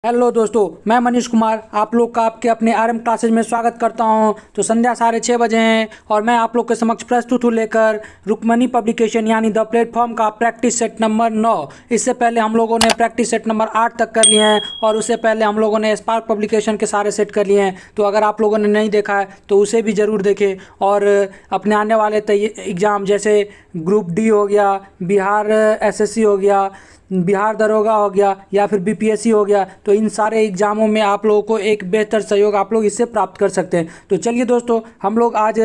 Hello दोस्तों, मैं मनीष कुमार आप लोग का आपके अपने आरएम क्लासेज में स्वागत करता हूं। तो संध्या 6:30 बजे हैं और मैं आप लोग के समक्ष प्रस्तुत हूं लेकर रुक्मणी पब्लिकेशन यानी द प्लेटफॉर्म का प्रैक्टिस सेट नंबर 9। इससे पहले हम लोगों ने प्रैक्टिस सेट नंबर 8 तक कर लिए हैं और उससे पहले हम लोगों ने स्पार्क पब्लिकेशन के सारे सेट कर लिए हैं। तो अगर आप लोगों ने नहीं देखा है तो उसे भी ज़रूर देखें और अपने आने वाले एग्ज़ाम जैसे ग्रुप डी हो गया, बिहार एसएससी हो गया, बिहार दरोगा हो गया या फिर बीपीएससी हो गया, तो इन सारे एग्ज़ामों में आप लोगों को एक बेहतर सहयोग आप लोग इससे प्राप्त कर सकते हैं। तो चलिए दोस्तों, हम लोग आज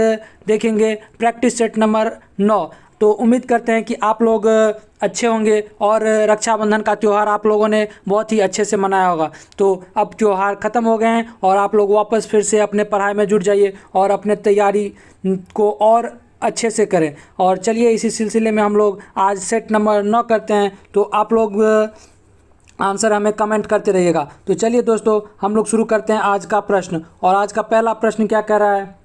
देखेंगे प्रैक्टिस सेट नंबर 9। तो उम्मीद करते हैं कि आप लोग अच्छे होंगे और रक्षाबंधन का त्यौहार आप लोगों ने बहुत ही अच्छे से मनाया होगा। तो अब त्यौहार ख़त्म हो गए हैं और आप लोग वापस फिर से अपने पढ़ाई में जुट जाइए और अपने तैयारी को और अच्छे से करें। और चलिए इसी सिलसिले में हम लोग आज सेट नंबर 9 करते हैं। तो आप लोग आंसर हमें कमेंट करते रहिएगा। तो चलिए दोस्तों, हम लोग शुरू करते हैं आज का प्रश्न। और आज का पहला प्रश्न क्या कह रहा है?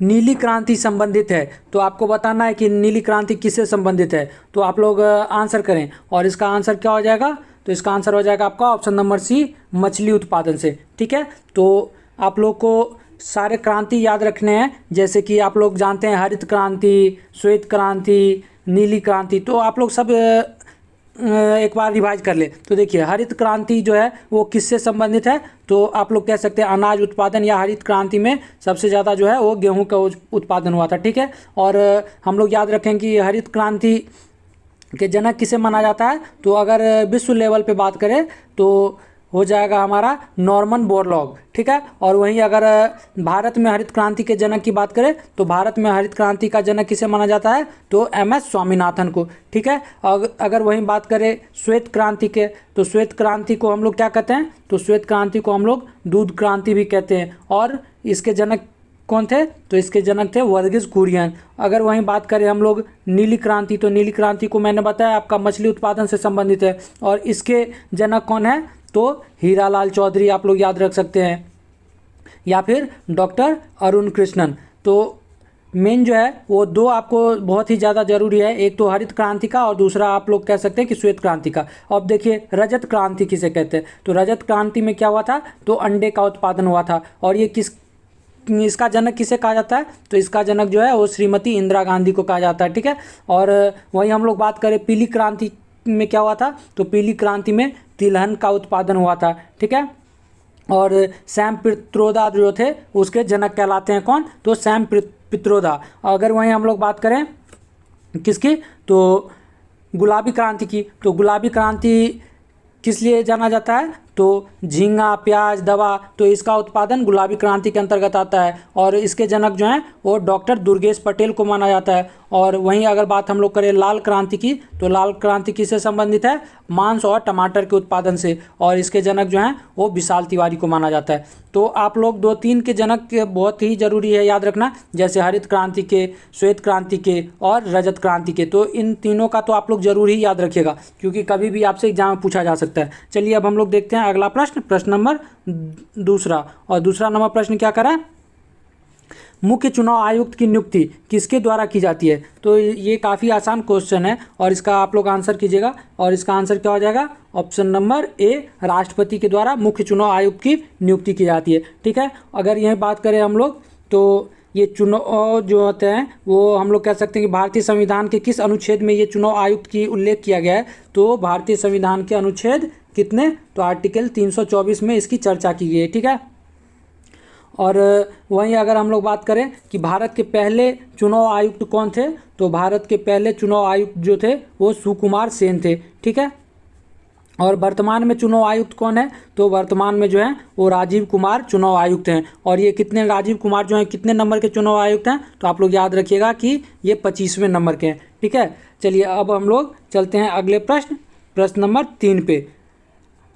नीली क्रांति संबंधित है। तो आपको बताना है कि नीली क्रांति किससे संबंधित है। तो आप लोग आंसर करें और इसका आंसर क्या हो जाएगा? तो इसका आंसर हो जाएगा आपका ऑप्शन नंबर सी, मछली उत्पादन से। ठीक है, तो आप लोग को सारे क्रांति याद रखने हैं, जैसे कि आप लोग जानते हैं हरित क्रांति, श्वेत क्रांति, नीली क्रांति। तो आप लोग सब एक बार रिवाइज कर ले। तो देखिए, हरित क्रांति जो है वो किससे संबंधित है? तो आप लोग कह सकते हैं अनाज उत्पादन, या हरित क्रांति में सबसे ज़्यादा जो है वो गेहूं का उत्पादन हुआ था। ठीक है, और हम लोग याद रखें कि हरित क्रांति के जनक किसे माना जाता है? तो अगर विश्व लेवल पे बात करें तो हो जाएगा हमारा नॉर्मन बोरलॉग। ठीक है, और वहीं अगर भारत में हरित क्रांति के जनक की बात करें तो भारत में हरित क्रांति का जनक किसे माना जाता है? तो एमएस स्वामीनाथन को। ठीक है, अगर वहीं बात करें श्वेत क्रांति के, तो श्वेत क्रांति को हम लोग क्या कहते हैं? तो श्वेत क्रांति को हम लोग दूध क्रांति भी कहते हैं। और इसके जनक कौन थे? तो इसके जनक थे वर्गीज कुरियन। अगर वहीं बात करें हम लोग नीली क्रांति, तो नीली क्रांति को मैंने बताया आपका मछली उत्पादन से संबंधित है और इसके जनक कौन है? तो हीरालाल चौधरी आप लोग याद रख सकते हैं, या फिर डॉक्टर अरुण कृष्णन। तो मेन जो है वो दो आपको बहुत ही ज़्यादा ज़रूरी है, एक तो हरित क्रांति का और दूसरा आप लोग कह सकते हैं कि श्वेत क्रांति का। अब देखिए रजत क्रांति किसे कहते हैं? तो रजत क्रांति में क्या हुआ था? तो अंडे का उत्पादन हुआ था। और ये इसका जनक किसे कहा जाता है? तो इसका जनक जो है वो श्रीमती इंदिरा गांधी को कहा जाता है। ठीक है, और वहीं हम लोग बात करें पीली क्रांति में क्या हुआ था? तो पीली क्रांति में तिलहन का उत्पादन हुआ था। ठीक है, और सैम पित्रोदा जो थे उसके जनक कहलाते हैं कौन? तो सैम पित्रोदा। अगर वहीं हम लोग बात करें किसकी? तो गुलाबी क्रांति की। तो गुलाबी क्रांति किस लिए जाना जाता है? तो झींगा, प्याज, दवा, तो इसका उत्पादन गुलाबी क्रांति के अंतर्गत आता है और इसके जनक जो हैं वो डॉक्टर दुर्गेश पटेल को माना जाता है। और वहीं अगर बात हम लोग करें लाल क्रांति की, तो लाल क्रांति किससे संबंधित है? मांस और टमाटर के उत्पादन से, और इसके जनक जो हैं वो विशाल तिवारी को माना जाता है। तो आप लोग 2-3 के जनक बहुत ही ज़रूरी है याद रखना, जैसे हरित क्रांति के, श्वेत क्रांति के और रजत क्रांति के। तो इन तीनों का तो आप लोग ज़रूर ही याद रखिएगा क्योंकि कभी भी आपसे एग्जाम में पूछा जा सकता है। चलिए अब हम लोग देखते हैं अगला प्रश्न, प्रश्न नंबर दूसरा। और दूसरा नंबर प्रश्न क्या करा? मुख्य चुनाव आयुक्त की नियुक्ति किसके द्वारा की जाती है? तो ये काफ़ी आसान क्वेश्चन है और इसका आप लोग आंसर कीजिएगा। और इसका आंसर क्या हो जाएगा? ऑप्शन नंबर ए, राष्ट्रपति के द्वारा मुख्य चुनाव आयुक्त की नियुक्ति की जाती है। ठीक है, अगर यह बात करें हम लोग तो ये चुनाव जो होते हैं वो हम लोग कह सकते हैं कि भारतीय संविधान के किस अनुच्छेद में ये चुनाव आयुक्त की उल्लेख किया गया है? तो भारतीय संविधान के अनुच्छेद कितने? तो आर्टिकल 324 में इसकी चर्चा की गई है। ठीक है, और वहीं अगर हम लोग बात करें कि भारत के पहले चुनाव आयुक्त कौन थे? तो भारत के पहले चुनाव आयुक्त जो थे वो सुकुमार सेन थे। ठीक है, और वर्तमान में चुनाव आयुक्त कौन है? तो वर्तमान में जो है वो राजीव कुमार चुनाव आयुक्त हैं। और ये कितने, राजीव कुमार जो हैं कितने नंबर के चुनाव आयुक्त हैं? तो आप लोग याद रखिएगा कि ये 25वें नंबर के हैं। ठीक है, चलिए अब हम लोग चलते हैं अगले प्रश्न, प्रश्न नंबर 3 पे।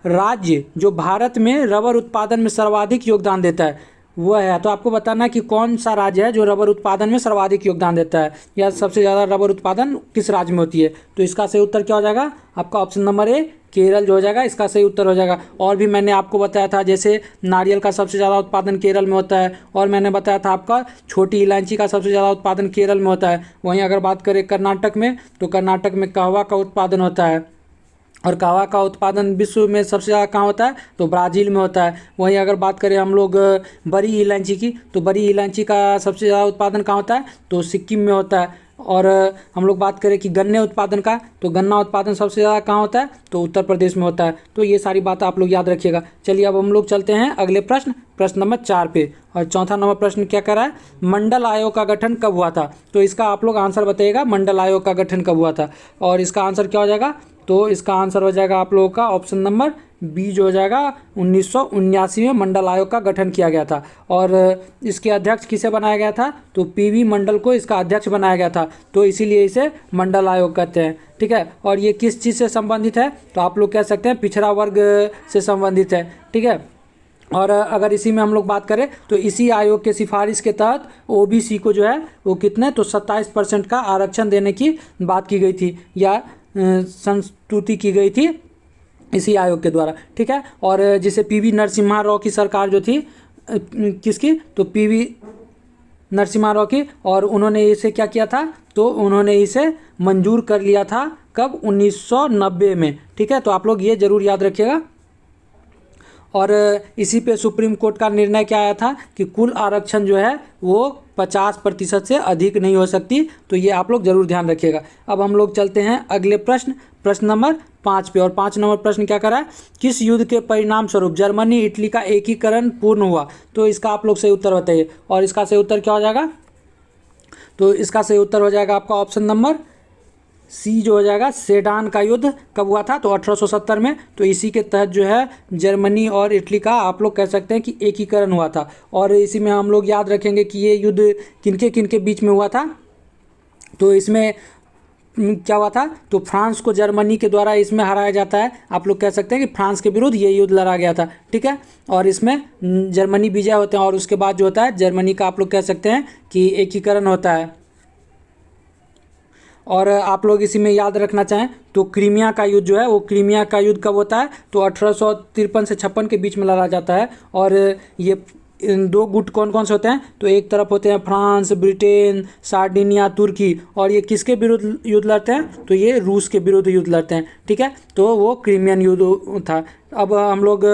राज्य जो भारत में रबर उत्पादन में सर्वाधिक योगदान देता है वह है, तो आपको बताना है कि कौन सा राज्य है जो रबर उत्पादन में सर्वाधिक योगदान देता है, या सबसे ज़्यादा रबर उत्पादन किस राज्य में होती है? तो इसका सही उत्तर क्या हो जाएगा? आपका ऑप्शन नंबर ए, केरल जो हो जाएगा, इसका सही उत्तर हो जाएगा। और भी मैंने आपको बताया था जैसे नारियल का सबसे ज़्यादा उत्पादन केरल में होता है, और मैंने बताया था आपका छोटी इलायची का सबसे ज़्यादा उत्पादन केरल में होता है। वहीं अगर बात करें कर्नाटक में, तो कर्नाटक में कहवा का उत्पादन होता है। और कहवा का उत्पादन विश्व में सबसे ज़्यादा कहाँ होता है, तो ब्राज़ील में होता है। वहीं अगर बात करें हम लोग बड़ी इलायची की, तो बड़ी इलायची का सबसे ज़्यादा उत्पादन कहाँ होता है, तो सिक्किम में होता है। और हम लोग बात करें कि गन्ने उत्पादन का, तो गन्ना उत्पादन सबसे ज़्यादा कहाँ होता है, तो उत्तर प्रदेश में होता है। तो ये सारी बात आप लोग याद रखिएगा। चलिए अब हम लोग चलते हैं अगले प्रश्न, प्रश्न नंबर 4 पे। और चौथा नंबर प्रश्न क्या कर रहा है, मंडल आयोग का गठन कब हुआ था। तो इसका आप लोग आंसर बताइएगा, मंडल आयोग का गठन कब हुआ था। और इसका आंसर क्या हो जाएगा, तो इसका आंसर हो जाएगा आप लोगों का ऑप्शन नंबर बी जो हो जाएगा 1979 में मंडल आयोग का गठन किया गया था। और इसके अध्यक्ष किसे बनाया गया था, तो पीवी मंडल को इसका अध्यक्ष बनाया गया था, तो इसीलिए इसे मंडल आयोग कहते हैं। ठीक है, और ये किस चीज़ से संबंधित है, तो आप लोग कह सकते हैं पिछड़ा वर्ग से संबंधित है। ठीक है, और अगर इसी में हम लोग बात करें तो इसी आयोग के सिफारिश के तहत ओबीसी को जो है वो कितने, तो 27% का आरक्षण देने की बात की गई थी या संस्तुति की गई थी इसी आयोग के द्वारा। ठीक है, और जिसे पीवी नरसिम्हा राव की सरकार जो थी, किसकी, तो पीवी नरसिम्हा राव की, और उन्होंने इसे क्या किया था, तो उन्होंने इसे मंजूर कर लिया था कब, 1990 में। ठीक है, तो आप लोग ये जरूर याद रखिएगा। और इसी पे सुप्रीम कोर्ट का निर्णय क्या आया था कि कुल आरक्षण जो है वो 50% से अधिक नहीं हो सकती, तो ये आप लोग जरूर ध्यान रखिएगा। अब हम लोग चलते हैं अगले प्रश्न, प्रश्न नंबर 5 पे। और 5 नंबर प्रश्न क्या करा है, किस युद्ध के परिणाम स्वरूप जर्मनी इटली का एकीकरण पूर्ण हुआ। तो इसका आप लोग सही उत्तर बताइए। और इसका सही उत्तर क्या हो जाएगा, तो इसका सही उत्तर हो जाएगा आपका ऑप्शन नंबर सी जो हो जाएगा, सेडान का युद्ध कब हुआ था, तो 1870 में। तो इसी के तहत जो है जर्मनी और इटली का आप लोग कह सकते हैं कि एकीकरण हुआ था। और इसी में हम लोग याद रखेंगे कि ये युद्ध किनके किनके बीच में हुआ था, तो इसमें क्या हुआ था, तो फ्रांस को जर्मनी के द्वारा इसमें हराया जाता है। आप लोग कह सकते हैं कि फ्रांस के विरुद्ध ये युद्ध लड़ा गया था। ठीक है, और इसमें जर्मनी विजय होते हैं और उसके बाद जो होता है जर्मनी का आप लोग कह सकते हैं कि एकीकरण होता है। और आप लोग इसी में याद रखना चाहें तो क्रीमिया का युद्ध जो है वो क्रीमिया का युद्ध कब होता है, तो 1853 से 56 के बीच में लड़ा जाता है। और ये दो गुट कौन कौन से होते हैं, तो एक तरफ होते हैं फ्रांस, ब्रिटेन, सार्डिनिया, तुर्की, और ये किसके विरुद्ध युद्ध लड़ते हैं, तो ये रूस के विरुद्ध युद्ध लड़ते हैं। ठीक है, तो वो क्रीमियन युद्ध था। अब हम लोग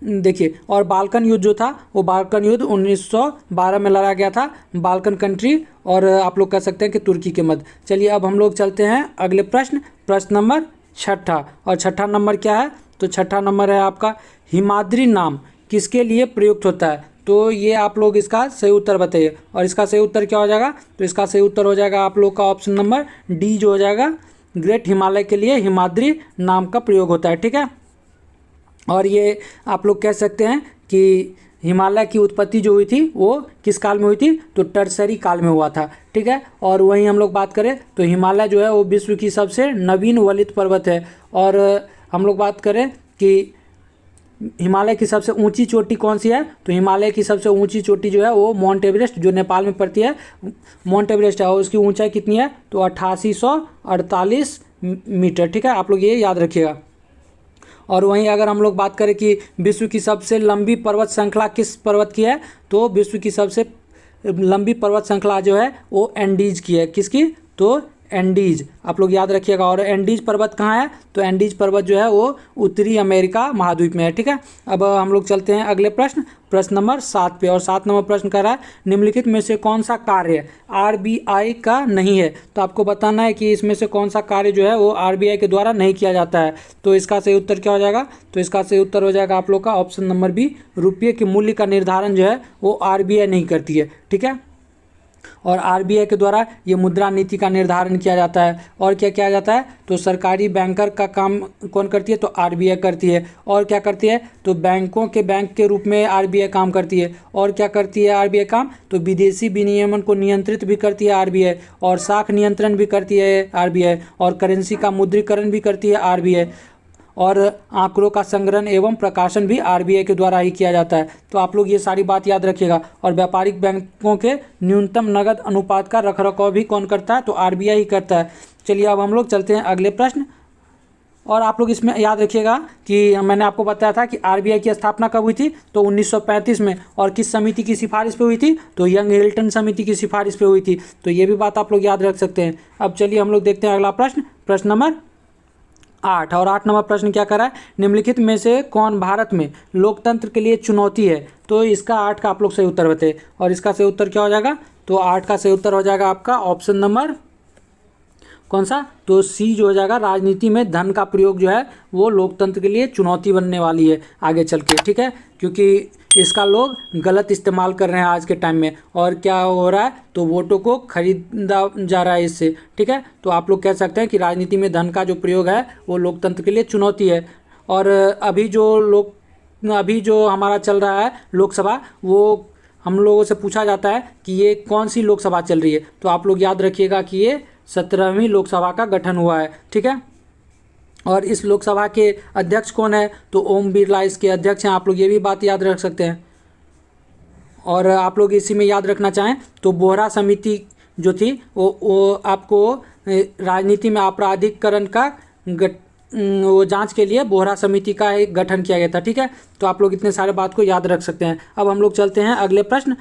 देखिए, और बाल्कन युद्ध जो था वो बाल्कन युद्ध 1912 में लड़ा गया था, बाल्कन कंट्री और आप लोग कह सकते हैं कि तुर्की के मध्य। चलिए अब हम लोग चलते हैं अगले प्रश्न, प्रश्न नंबर 6। और 6 नंबर क्या है, तो 6 नंबर है आपका हिमाद्री नाम किसके लिए प्रयुक्त होता है। तो ये आप लोग इसका सही उत्तर बताइए। और इसका सही उत्तर क्या हो जाएगा, तो इसका सही उत्तर हो जाएगा आप लोग का ऑप्शन नंबर डी जो हो जाएगा, ग्रेट हिमालय के लिए हिमाद्री नाम का प्रयोग होता है। ठीक है, और ये आप लोग कह सकते हैं कि हिमालय की उत्पत्ति जो हुई थी वो किस काल में हुई थी, तो टर्सरी काल में हुआ था। ठीक है, और वहीं हम लोग बात करें तो हिमालय जो है वो विश्व की सबसे नवीन वलित पर्वत है। और हम लोग बात करें कि हिमालय की सबसे ऊंची चोटी कौन सी है, तो हिमालय की सबसे ऊंची चोटी जो है वो माउंट एवरेस्ट जो नेपाल में पड़ती है, माउंट एवरेस्ट है, और उसकी ऊंचाई कितनी है, तो 8848 मीटर। ठीक है, आप लोग ये याद रखिएगा। और वहीं अगर हम लोग बात करें कि विश्व की सबसे लंबी पर्वत श्रृंखला किस पर्वत की है, तो विश्व की सबसे लंबी पर्वत श्रृंखला जो है वो एंडीज की है। किसकी, तो एंडीज, आप लोग याद रखिएगा। और एंडीज पर्वत कहाँ है, तो एंडीज पर्वत जो है वो उत्तरी अमेरिका महाद्वीप में है। ठीक है, अब हम लोग चलते हैं अगले प्रश्न, प्रश्न नंबर 7 पे। और 7 नंबर प्रश्न कर रहा है निम्नलिखित में से कौन सा कार्य आरबीआई का नहीं है। तो आपको बताना है कि इसमें से कौन सा कार्य जो है वो आरबीआई के द्वारा नहीं किया जाता है। तो इसका सही उत्तर क्या हो जाएगा, तो इसका सही उत्तर हो जाएगा आप लोग का ऑप्शन नंबर बी, रुपये के मूल्य का निर्धारण जो है वो आरबीआई नहीं करती है। ठीक है, और आरबीआई के द्वारा ये मुद्रा नीति का निर्धारण किया जाता है। और क्या किया जाता है, तो सरकारी बैंकर का काम कौन करती है, तो आरबीआई करती है। और क्या करती है, तो बैंकों के बैंक के रूप में आरबीआई काम करती है। और क्या करती है आरबीआई काम, तो विदेशी विनियमन को नियंत्रित भी करती है आरबीआई, और साख नियंत्रण भी करती है आरबीआई, और करेंसी का मुद्रीकरण भी करती है आरबीआई, और आंकड़ों का संग्रहण एवं प्रकाशन भी आरबीआई के द्वारा ही किया जाता है। तो आप लोग ये सारी बात याद रखिएगा। और व्यापारिक बैंकों के न्यूनतम नगद अनुपात का रखरखाव भी कौन करता है, तो आरबीआई ही करता है। चलिए अब हम लोग चलते हैं अगले प्रश्न। और आप लोग इसमें याद रखिएगा कि मैंने आपको बताया था कि आरबीआई की स्थापना कब हुई थी, तो 1935 में। और किस समिति की सिफारिश पे हुई थी, तो यंग हिल्टन समिति की सिफारिश पे हुई थी। तो ये भी बात आप लोग याद रख सकते हैं। अब चलिए हम लोग देखते हैं अगला प्रश्न, प्रश्न नंबर 8 और 8 नंबर प्रश्न क्या कर रहा है, निम्नलिखित में से कौन भारत में लोकतंत्र के लिए चुनौती है। तो इसका 8 का आप लोग सही उत्तर बताइए और इसका सही उत्तर क्या हो जाएगा, तो 8 का सही उत्तर हो जाएगा आपका ऑप्शन नंबर कौन सा, तो सी जो हो जाएगा, राजनीति में धन का प्रयोग जो है वो लोकतंत्र के लिए चुनौती बनने वाली है आगे चल के, ठीक है, क्योंकि इसका लोग गलत इस्तेमाल कर रहे हैं आज के टाइम में और क्या हो रहा है, तो वोटों को खरीदा जा रहा है इससे, ठीक है। तो आप लोग कह सकते हैं कि राजनीति में धन का जो प्रयोग है वो लोकतंत्र के लिए चुनौती है। और अभी जो हमारा चल रहा है लोकसभा, वो हम लोगों से पूछा जाता है कि ये कौन सी लोकसभा चल रही है, तो आप लोग याद रखिएगा कि ये 17वीं लोकसभा का गठन हुआ है, ठीक है। और इस लोकसभा के अध्यक्ष कौन है, तो ओम बिरला इसके अध्यक्ष हैं, आप लोग ये भी बात याद रख सकते हैं। और आप लोग इसी में याद रखना चाहें तो बोहरा समिति जो थी वो आपको राजनीति में आपराधिकरण का वो जांच के लिए बोहरा समिति का एक गठन किया गया था, ठीक है। तो आप लोग इतने सारे बात को याद रख सकते हैं। अब हम लोग चलते हैं अगले प्रश्न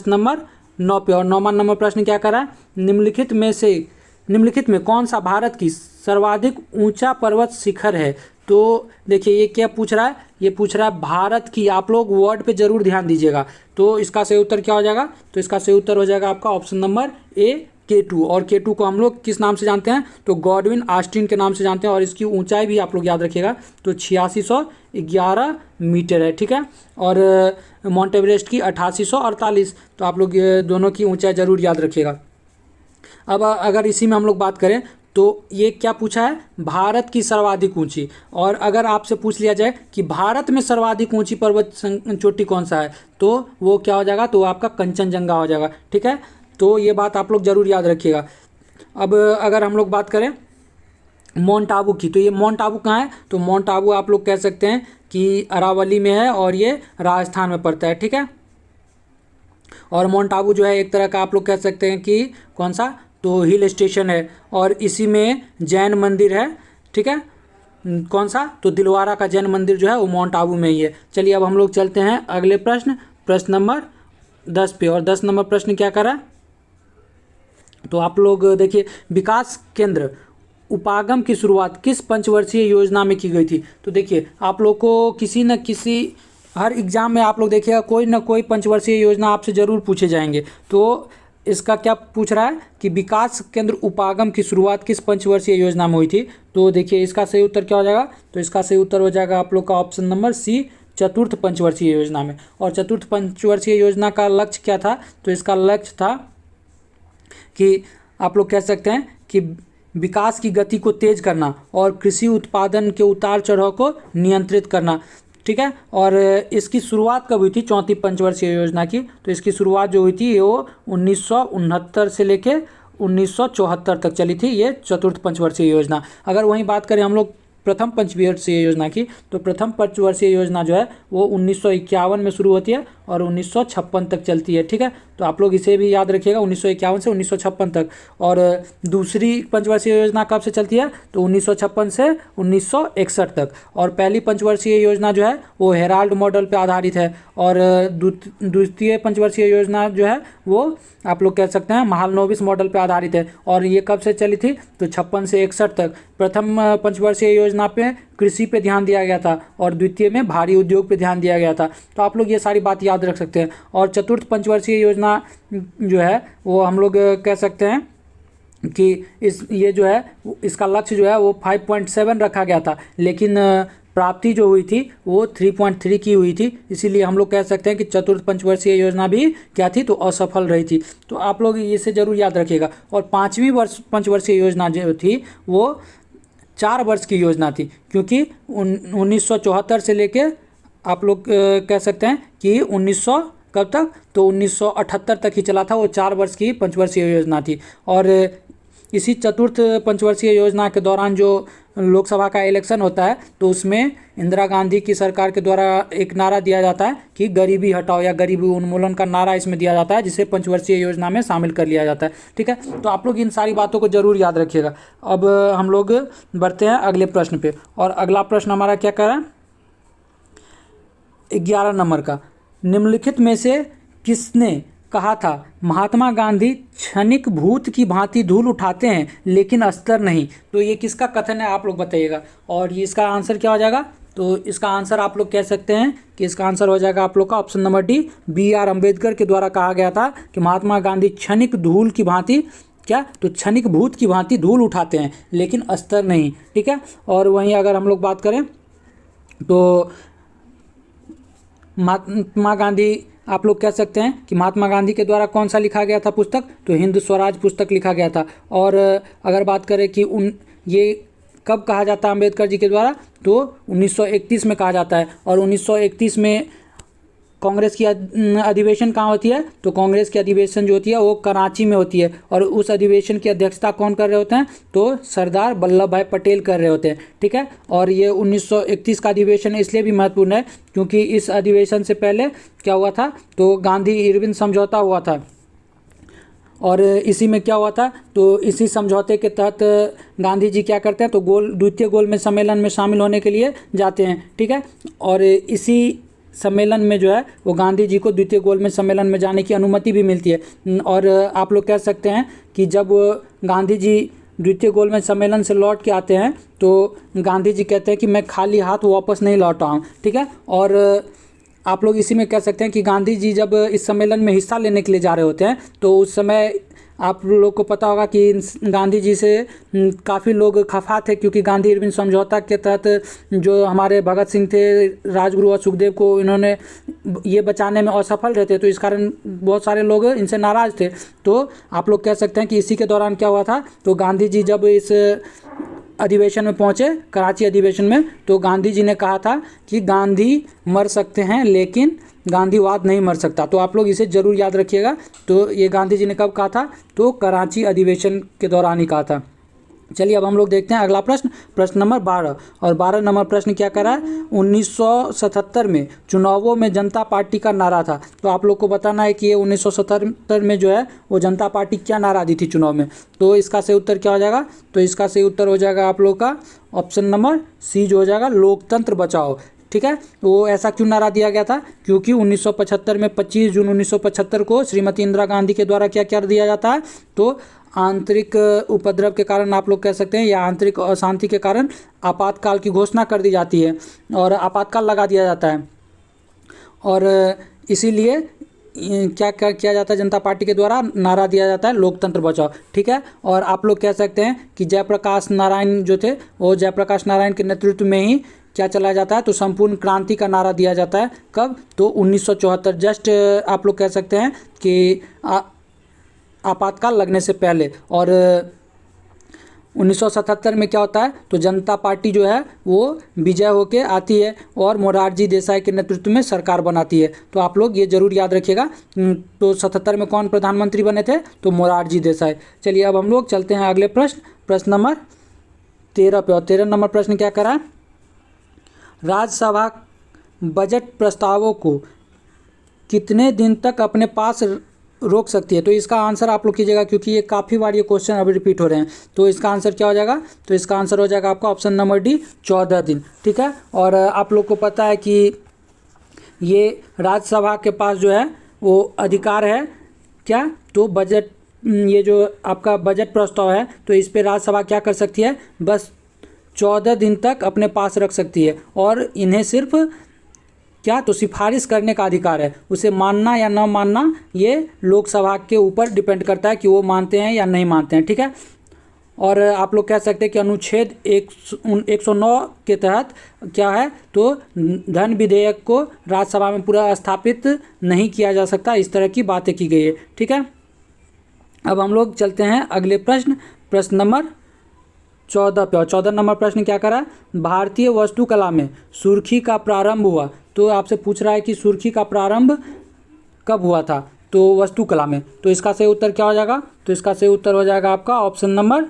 नंबर 9 पे। और 9वां नंबर प्रश्न क्या कर रहा है, निम्नलिखित में कौन सा भारत की सर्वाधिक ऊंचा पर्वत शिखर है। तो देखिए ये क्या पूछ रहा है, ये पूछ रहा है भारत की, आप लोग वर्ड पे जरूर ध्यान दीजिएगा। तो इसका सही उत्तर क्या हो जाएगा, तो इसका सही उत्तर हो जाएगा आपका ऑप्शन नंबर ए K2। और K2 को हम लोग किस नाम से जानते हैं, तो गॉडविन ऑस्टिन के नाम से जानते हैं। और इसकी ऊंचाई भी आप लोग याद रखिएगा, तो 8611 मीटर है, ठीक है। और माउंट एवरेस्ट की 8848। तो आप लोग ये दोनों की ऊंचाई जरूर याद रखिएगा। अब अगर इसी में हम लोग बात करें तो ये क्या पूछा है, भारत की सर्वाधिक ऊंची। और अगर आपसे पूछ लिया जाए कि भारत में सर्वाधिक ऊंची पर्वत चोटी कौन सा है, तो वो क्या हो जाएगा, तो आपका कंचनजंगा हो जाएगा, ठीक है। तो ये बात आप लोग जरूर याद रखिएगा। अब अगर हम लोग बात करें माउंट आबू की, तो ये माउंट आबू कहाँ है, तो माउंट आबू आप लोग कह सकते हैं कि अरावली में है और ये राजस्थान में पड़ता है, ठीक है। और माउंट आबू जो है एक तरह का आप लोग कह सकते हैं कि कौन सा, तो हिल स्टेशन है। और इसी में जैन मंदिर है, ठीक है, कौन सा, तो दिलवारा का जैन मंदिर जो है वो माउंट आबू में ही है। चलिए अब हम लोग चलते हैं अगले प्रश्न नंबर 10 पे। और 10 नंबर प्रश्न क्या करा, तो आप लोग देखिए, विकास केंद्र उपागम की शुरुआत किस पंचवर्षीय योजना में की गई थी। तो देखिए आप लोग को किसी न किसी हर एग्जाम में आप लोग देखिएगा कोई ना कोई पंचवर्षीय योजना आपसे ज़रूर पूछे जाएंगे। तो इसका क्या पूछ रहा है कि विकास केंद्र उपागम की शुरुआत किस पंचवर्षीय योजना में हुई थी। तो देखिए इसका सही उत्तर क्या हो जाएगा, तो इसका सही उत्तर हो जाएगा आप लोग का ऑप्शन नंबर सी, चतुर्थ पंचवर्षीय योजना में। और चतुर्थ पंचवर्षीय योजना का लक्ष्य क्या था, तो इसका लक्ष्य था कि आप लोग कह सकते हैं कि विकास की गति को तेज करना और कृषि उत्पादन के उतार चढ़ाव को नियंत्रित करना, ठीक है। और इसकी शुरुआत कब हुई थी, चौथी पंचवर्षीय योजना की, तो इसकी शुरुआत जो हुई थी वो 1969 से लेके 1974 तक चली थी ये चतुर्थ पंचवर्षीय योजना। अगर वहीं बात करें हम लोग प्रथम पंचवर्षीय योजना की, तो प्रथम पंचवर्षीय योजना जो है वो 1951 में शुरू होती है और 1956 तक चलती है, ठीक है। तो आप लोग इसे भी याद रखिएगा, 1951 से 1956 तक। और दूसरी पंचवर्षीय योजना कब से चलती है, तो 1956 से 1961 तक। और पहली पंचवर्षीय योजना जो है वो हेराल्ड मॉडल पर आधारित है। और द्वितीय पंचवर्षीय योजना जो है वो आप लोग कह सकते हैं महालनोबिस मॉडल पर आधारित है। और ये कब से चली थी, तो 56 से 61 तक। प्रथम पंचवर्षीय योजना पे कृषि पे ध्यान दिया गया था और द्वितीय में भारी उद्योग पे ध्यान दिया गया था। तो आप लोग ये सारी बात याद रख सकते हैं। और चतुर्थ पंचवर्षीय योजना जो है वो हम लोग कह सकते हैं कि ये जो है इसका लक्ष्य जो है वो 5.7 रखा गया था, लेकिन प्राप्ति जो हुई थी वो 3.3 की हुई थी। इसीलिए हम लोग कह सकते हैं कि चतुर्थ पंचवर्षीय योजना भी क्या थी, तो असफल रही थी। तो आप लोग इसे जरूर याद रखिएगा। और पाँचवीं पंचवर्षीय योजना जो थी वो 4 वर्ष की योजना थी, क्योंकि 1974 से लेके आप लोग कह सकते हैं कि 1900 कब तक, तो 1978 तक ही चला था। वो 4 वर्ष की पंचवर्षीय योजना थी। और इसी चतुर्थ पंचवर्षीय योजना के दौरान जो लोकसभा का इलेक्शन होता है, तो उसमें इंदिरा गांधी की सरकार के द्वारा एक नारा दिया जाता है कि गरीबी हटाओ या गरीबी उन्मूलन का नारा इसमें दिया जाता है, जिसे पंचवर्षीय योजना में शामिल कर लिया जाता है, ठीक है। तो आप लोग इन सारी बातों को जरूर याद रखिएगा। अब हम लोग बढ़ते हैं अगले प्रश्न पे। और अगला प्रश्न हमारा क्या कर रहा है, 11 नंबर का, निम्नलिखित में से किसने कहा था महात्मा गांधी क्षणिक भूत की भांति धूल उठाते हैं लेकिन अस्तर नहीं। तो ये किसका कथन है आप लोग बताइएगा, और ये इसका आंसर क्या हो जाएगा। तो इसका आंसर आप लोग कह सकते हैं कि इसका आंसर हो जाएगा आप लोग का option number D, B.R. Ambedkar के द्वारा कहा गया था कि महात्मा गांधी क्षणिक धूल की भांति क्या, तो क्षणिक भूत की भांति धूल उठाते हैं लेकिन अस्तर नहीं। ठीक है, और वहीं अगर हम लोग बात करें तो महात्मा गांधी, आप लोग कह सकते हैं कि महात्मा गांधी के द्वारा कौन सा लिखा गया था पुस्तक, तो हिंद स्वराज पुस्तक लिखा गया था। और अगर बात करें कि ये कब कहा जाता है अम्बेडकर जी के द्वारा, तो 1931 में कहा जाता है। और 1931 में कांग्रेस की अधिवेशन कहाँ होती है, तो कांग्रेस की अधिवेशन जो होती है वो कराची में होती है। और उस अधिवेशन की अध्यक्षता कौन कर रहे होते हैं, तो सरदार वल्लभ भाई पटेल कर रहे होते हैं। ठीक है, और ये 1931 का अधिवेशन इसलिए भी महत्वपूर्ण है क्योंकि इस अधिवेशन से पहले क्या हुआ था, तो गांधी इरविन समझौता हुआ था। और इसी में क्या हुआ था, तो इसी समझौते के तहत गांधी जी क्या करते हैं, तो द्वितीय गोलमेज सम्मेलन में शामिल होने के लिए जाते हैं। ठीक है, और इसी सम्मेलन में जो है वो गांधी जी को द्वितीय गोलमेज सम्मेलन में जाने की अनुमति भी मिलती है। और आप लोग कह सकते हैं कि जब गांधी जी द्वितीय गोलमेज सम्मेलन से लौट के आते हैं तो गांधी जी कहते हैं कि मैं खाली हाथ वापस नहीं लौटा हूँ। ठीक है, और आप लोग इसी में कह सकते हैं कि गांधी जी जब इस सम्मेलन में हिस्सा लेने के लिए जा रहे होते हैं तो उस समय आप लोग को पता होगा कि गांधी जी से काफ़ी लोग खफा थे क्योंकि गांधी इरविन समझौता के तहत जो हमारे भगत सिंह थे, राजगुरु और सुखदेव को इन्होंने ये बचाने में असफल रहते, तो इस कारण बहुत सारे लोग इनसे नाराज़ थे। तो आप लोग कह सकते हैं कि इसी के दौरान क्या हुआ था, तो गांधी जी जब इस अधिवेशन में पहुंचे, कराची अधिवेशन में, तो गांधी जी ने कहा था कि गांधी मर सकते हैं लेकिन गांधीवाद नहीं मर सकता। तो आप लोग इसे जरूर याद रखिएगा। तो ये गांधी जी ने कब कहा था, तो कराची अधिवेशन के दौरान ही कहा था। चलिए अब हम लोग देखते हैं अगला प्रश्न, प्रश्न नंबर 12। और 12 नंबर प्रश्न क्या कर रहा है, 1977 में चुनावों में जनता पार्टी का नारा था। तो आप लोग को बताना है कि ये 1977 में जो है वो जनता पार्टी क्या नारा दी थी चुनाव में। तो इसका सही उत्तर क्या हो जाएगा, तो इसका सही उत्तर हो जाएगा आप लोग का ऑप्शन नंबर सी जो हो जाएगा, लोकतंत्र बचाओ। ठीक है, वो ऐसा क्यों नारा दिया गया था, क्योंकि 1975 में 25 जून 1975 को श्रीमती इंदिरा गांधी के द्वारा क्या कर दिया जाता है, तो आंतरिक उपद्रव के कारण आप लोग कह सकते हैं या आंतरिक अशांति के कारण आपातकाल की घोषणा कर दी जाती है और आपातकाल लगा दिया जाता है। और इसीलिए क्या किया जाता है, जनता पार्टी के द्वारा नारा दिया जाता है लोकतंत्र बचाओ। ठीक है, और आप लोग कह सकते हैं कि जयप्रकाश नारायण जो थे वो जयप्रकाश नारायण के नेतृत्व में ही क्या चलाया जाता है, तो संपूर्ण क्रांति का नारा दिया जाता है। कब, तो 1974, जस्ट आप लोग कह सकते हैं कि आपातकाल लगने से पहले। और 1977 में क्या होता है, तो जनता पार्टी जो है वो विजय होके आती है और मोरारजी देसाई के नेतृत्व में सरकार बनाती है। तो आप लोग ये जरूर याद रखिएगा। तो 77 में कौन प्रधानमंत्री बने थे, तो मोरारजी देसाई। चलिए अब हम लोग चलते हैं अगले प्रश्न, प्रश्न नंबर 13 पे। और 13 नंबर प्रश्न क्या करा, राज्यसभा बजट प्रस्तावों को कितने दिन तक अपने पास रोक सकती है। तो इसका आंसर आप लोग कीजिएगा क्योंकि ये काफ़ी बार ये क्वेश्चन अभी रिपीट हो रहे हैं। तो इसका आंसर क्या हो जाएगा, तो इसका आंसर हो जाएगा आपका ऑप्शन नंबर डी, 14 दिन। ठीक है, और आप लोग को पता है कि ये राज्यसभा के पास जो है वो अधिकार है क्या, तो बजट, ये जो आपका बजट प्रस्ताव है तो इस पर राज्यसभा क्या कर सकती है, बस 14 दिन तक अपने पास रख सकती है। और इन्हें सिर्फ क्या, तो सिफारिश करने का अधिकार है। उसे मानना या न मानना ये लोकसभा के ऊपर डिपेंड करता है कि वो मानते हैं या नहीं मानते हैं। ठीक है, और आप लोग कह सकते हैं कि अनुच्छेद 109 के तहत क्या है, तो धन विधेयक को राज्यसभा में पूरा स्थापित नहीं किया जा सकता, इस तरह की बातें की गई है। ठीक है, अब हम लोग चलते हैं अगले प्रश्न, प्रश्न नंबर 14 पे। और 14 नंबर प्रश्न क्या करा, भारतीय वास्तुकला में सुर्खी का प्रारंभ हुआ। तो आपसे पूछ रहा है कि सुर्खी का प्रारंभ कब हुआ था, तो वास्तुकला में। तो इसका सही उत्तर क्या हो जाएगा, तो इसका सही उत्तर हो जाएगा आपका ऑप्शन नंबर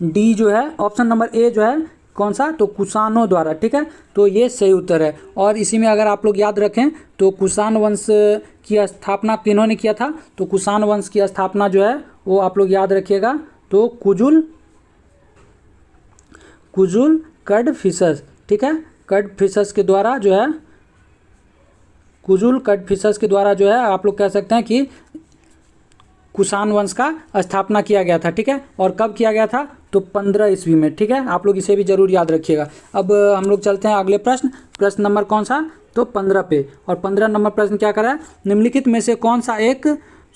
डी जो है, ऑप्शन नंबर ए जो है कौन सा, तो कुषाणों द्वारा। ठीक है, तो ये सही उत्तर है। और इसी में अगर आप लोग याद रखें तो कुषाण वंश की स्थापना किन्होंने किया था, तो कुषाण वंश की स्थापना जो है वो आप लोग याद रखिएगा, तो कुजुल कड़फिसस। ठीक है, कड़फिसस के द्वारा जो है कुजुल कड़फिशस के द्वारा जो है आप लोग कह सकते हैं कि कुषाण वंश का स्थापना किया गया था, ठीक है। और कब किया गया था, तो 15 ईस्वी में, ठीक है। आप लोग इसे भी जरूर याद रखिएगा। अब हम लोग चलते हैं अगले प्रश्न नंबर कौन सा, तो 15 पे। और 15 नंबर प्रश्न क्या करा है, निम्नलिखित में से कौन सा एक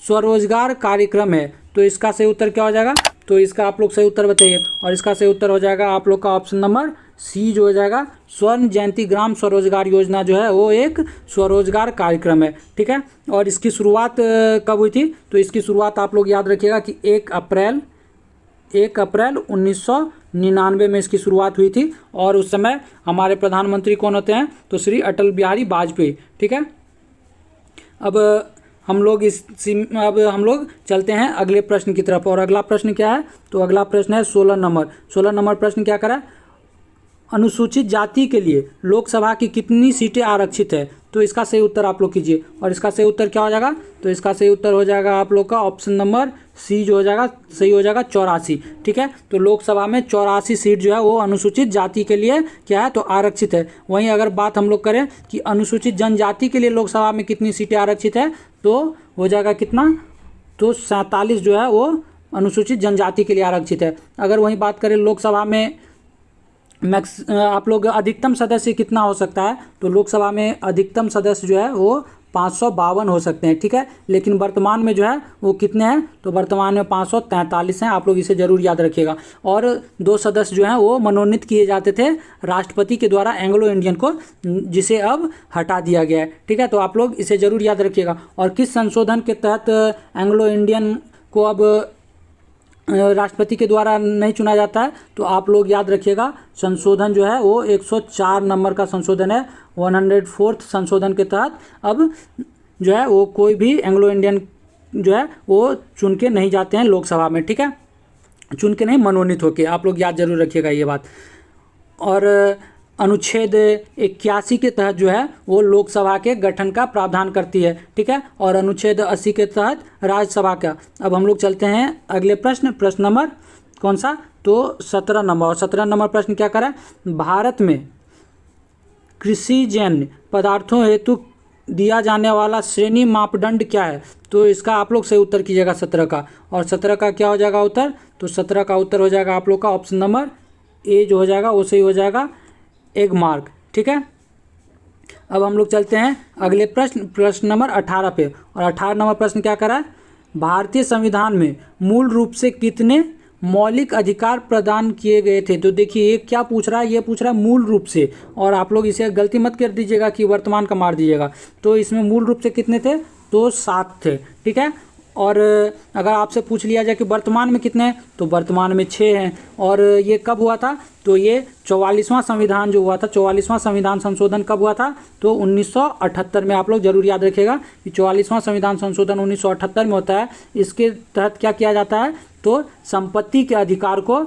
स्वरोजगार कार्यक्रम है। तो इसका सही उत्तर क्या हो जाएगा, तो इसका आप लोग सही उत्तर बताइए। और इसका सही उत्तर हो जाएगा आप लोग का ऑप्शन नंबर सी जो हो जाएगा, स्वर्ण जयंती ग्राम स्वरोजगार योजना जो है वो एक स्वरोजगार कार्यक्रम है, ठीक है। और इसकी शुरुआत कब हुई थी, तो इसकी शुरुआत आप लोग याद रखिएगा कि 1 अप्रैल 1999 में इसकी शुरुआत हुई थी। और उस समय हमारे प्रधानमंत्री कौन होते हैं, तो श्री अटल बिहारी वाजपेयी, ठीक है। अब हम लोग चलते हैं अगले प्रश्न की तरफ। और अगला प्रश्न क्या है, तो अगला प्रश्न है 16 नंबर प्रश्न क्या करा है, अनुसूचित जाति के लिए लोकसभा की कितनी सीटें आरक्षित है। तो इसका सही उत्तर आप लोग कीजिए। और इसका सही उत्तर क्या हो जाएगा, तो इसका सही उत्तर हो जाएगा आप लोग का ऑप्शन नंबर सी जो हो जाएगा, सही हो जाएगा 84, ठीक है। तो लोकसभा में 84 सीट जो है वो अनुसूचित जाति के लिए क्या है, तो आरक्षित है। वहीं अगर बात हम लोग करें कि अनुसूचित जनजाति के लिए लोकसभा में कितनी सीटें आरक्षित है, तो हो जाएगा कितना, तो 47 जो है वो अनुसूचित जनजाति के लिए आरक्षित है। अगर वहीं बात करें लोकसभा में आप लोग अधिकतम सदस्य कितना हो सकता है, तो लोकसभा में अधिकतम सदस्य जो है वो 552 हो सकते हैं, ठीक है। लेकिन वर्तमान में जो है वो कितने हैं, तो वर्तमान में 543 हैं। आप लोग इसे जरूर याद रखिएगा। और 2 सदस्य जो हैं वो मनोनीत किए जाते थे राष्ट्रपति के द्वारा एंग्लो इंडियन को, जिसे अब हटा दिया गया है, ठीक है। तो आप लोग इसे जरूर याद रखिएगा। और किस संशोधन के तहत एंग्लो इंडियन को अब राष्ट्रपति के द्वारा नहीं चुना जाता है, तो आप लोग याद रखिएगा संशोधन जो है वो 104 नंबर का संशोधन है। 104th संशोधन के तहत अब जो है वो कोई भी एंग्लो इंडियन जो है वो चुन के नहीं जाते हैं लोकसभा में, ठीक है, चुन के नहीं, मनोनीत होके। आप लोग याद जरूर रखिएगा ये बात। और अनुच्छेद 81 के तहत जो है वो लोकसभा के गठन का प्रावधान करती है, ठीक है। और अनुच्छेद 80 के तहत राज्यसभा का। अब हम लोग चलते हैं अगले प्रश्न नंबर कौन सा, तो 17 नंबर। और 17 नंबर प्रश्न क्या करा है, भारत में कृषिजन्य पदार्थों हेतु दिया जाने वाला श्रेणी मापदंड क्या है। तो इसका आप लोग सही उत्तर कीजिएगा 17 का। और 17 का क्या हो जाएगा उत्तर, तो 17 का उत्तर हो जाएगा आप लोग का ऑप्शन नंबर ए जो हो जाएगा वो सही हो जाएगा, एग मार्क, ठीक है। अब हम लोग चलते हैं अगले प्रश्न नंबर 18 पे। और 18 नंबर प्रश्न क्या करा है, भारतीय संविधान में मूल रूप से कितने मौलिक अधिकार प्रदान किए गए थे। तो देखिए ये क्या पूछ रहा है, ये पूछ रहा है मूल रूप से। और आप लोग इसे गलती मत कर दीजिएगा कि वर्तमान का मार दीजिएगा। तो इसमें मूल रूप से कितने थे, तो 7 थे, ठीक है। और अगर आपसे पूछ लिया जाए कि वर्तमान में कितने हैं, तो वर्तमान में 6 हैं। और ये कब हुआ था, तो ये 44वां संविधान जो हुआ था, 44वां संविधान संशोधन कब हुआ था, तो 1978 में। आप लोग जरूर याद रखिएगा कि 44वां संविधान संशोधन 1978 में होता है। इसके तहत क्या किया जाता है, तो संपत्ति के अधिकार को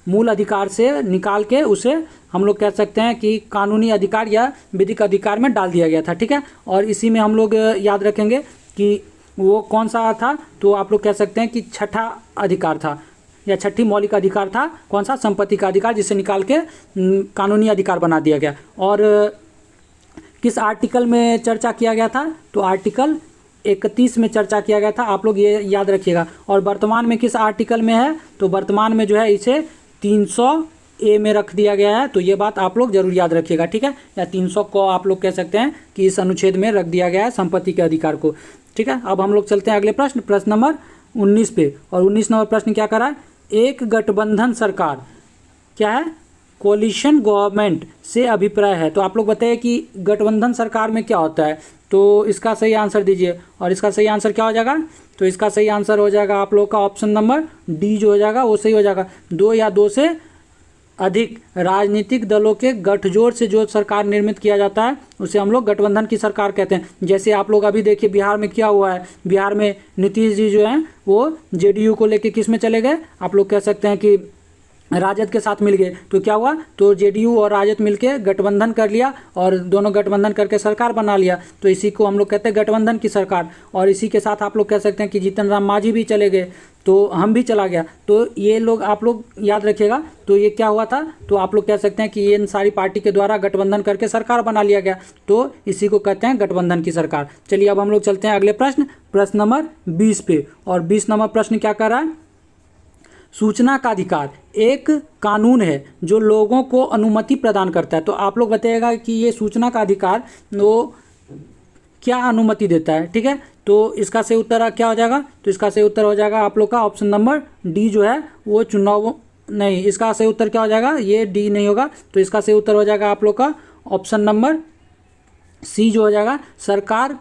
मूल अधिकार से निकाल के उसे हम लोग कह सकते हैं कि कानूनी अधिकार या विधिक अधिकार में डाल दिया गया था, ठीक है। और इसी में हम लोग याद रखेंगे कि वो कौन सा था, तो आप लोग कह सकते हैं कि छठा अधिकार था या छठी मौलिक अधिकार था, कौन सा, संपत्ति का अधिकार, जिसे निकाल के कानूनी अधिकार बना दिया गया। और किस आर्टिकल में चर्चा किया गया था, तो आर्टिकल 31 में चर्चा किया गया था। आप लोग ये याद रखिएगा। और वर्तमान में किस आर्टिकल में है, तो वर्तमान में जो है इसे 300A में रख दिया गया है। तो ये बात आप लोग जरूर याद रखिएगा, ठीक है। या 300 को आप लोग कह सकते हैं कि इस अनुच्छेद में रख दिया गया है संपत्ति के अधिकार को, ठीक है। अब हम लोग चलते हैं अगले प्रश्न नंबर 19 पे। और 19 नंबर प्रश्न क्या करा है, एक गठबंधन सरकार क्या है, कोलिशन गवर्नमेंट से अभिप्राय है। तो आप लोग बताइए कि गठबंधन सरकार में क्या होता है, तो इसका सही आंसर दीजिए। और इसका सही आंसर क्या हो जाएगा, तो इसका सही आंसर हो जाएगा आप लोग का ऑप्शन नंबर डी जो हो जाएगा वो सही हो जाएगा। 2 या 2 से अधिक राजनीतिक दलों के गठजोड़ से जो सरकार निर्मित किया जाता है उसे हम लोग गठबंधन की सरकार कहते हैं। जैसे आप लोग अभी देखिए बिहार में क्या हुआ है, बिहार में नीतीश जी जो हैं वो जेडीयू को लेके किस में चले गए, आप लोग कह सकते हैं कि राजद के साथ मिल गए। तो क्या हुआ, तो जेडीयू और राजद मिलके गठबंधन कर लिया और दोनों गठबंधन करके सरकार बना लिया। तो इसी को हम लोग कहते हैं गठबंधन की सरकार। और इसी के साथ आप लोग कह सकते हैं कि जीतन राम मांझी भी चले गए। तो हम भी चला गया। तो ये लोग आप लोग याद रखिएगा। तो ये क्या हुआ था, तो आप लोग कह सकते हैं कि ये इन सारी पार्टी के द्वारा गठबंधन करके सरकार बना लिया गया, तो इसी को कहते हैं गठबंधन की सरकार। चलिए अब हम लोग चलते हैं अगले प्रश्न नंबर 20 पे। और 20 नंबर प्रश्न क्या कर रहा है, सूचना का अधिकार एक कानून है जो लोगों को अनुमति प्रदान करता है। तो आप लोग बताइएगा कि ये सूचना का अधिकार वो क्या अनुमति देता है, ठीक है। तो इसका सही उत्तर क्या हो जाएगा, तो इसका सही उत्तर हो जाएगा आप लोग का ऑप्शन नंबर डी जो है वो चुनाव नहीं, इसका सही उत्तर क्या हो जाएगा, ये डी नहीं होगा। तो इसका सही उत्तर हो जाएगा आप लोग का ऑप्शन नंबर सी जो हो जाएगा, सरकार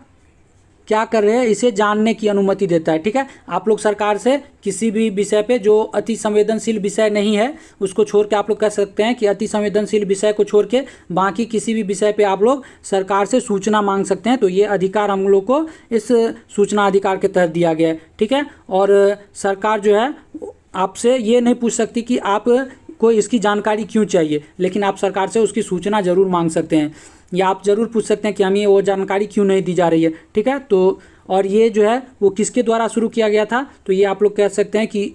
क्या कर रहे हैं इसे जानने की अनुमति देता है, ठीक है। आप लोग सरकार से किसी भी विषय पे जो अति संवेदनशील विषय नहीं है उसको छोड़ के आप लोग कह सकते हैं कि अति संवेदनशील विषय को छोड़ के बाकी किसी भी विषय पे आप लोग सरकार से सूचना मांग सकते हैं। तो ये अधिकार हम लोग को इस सूचना अधिकार के तहत दिया गया है, ठीक है। और सरकार जो है आपसे ये नहीं पूछ सकती कि आप को इसकी जानकारी क्यों चाहिए, लेकिन आप सरकार से उसकी सूचना ज़रूर मांग सकते हैं, या आप ज़रूर पूछ सकते हैं कि हमें वो जानकारी क्यों नहीं दी जा रही है, ठीक है। तो और ये जो है वो किसके द्वारा शुरू किया गया था, तो ये आप लोग कह सकते हैं कि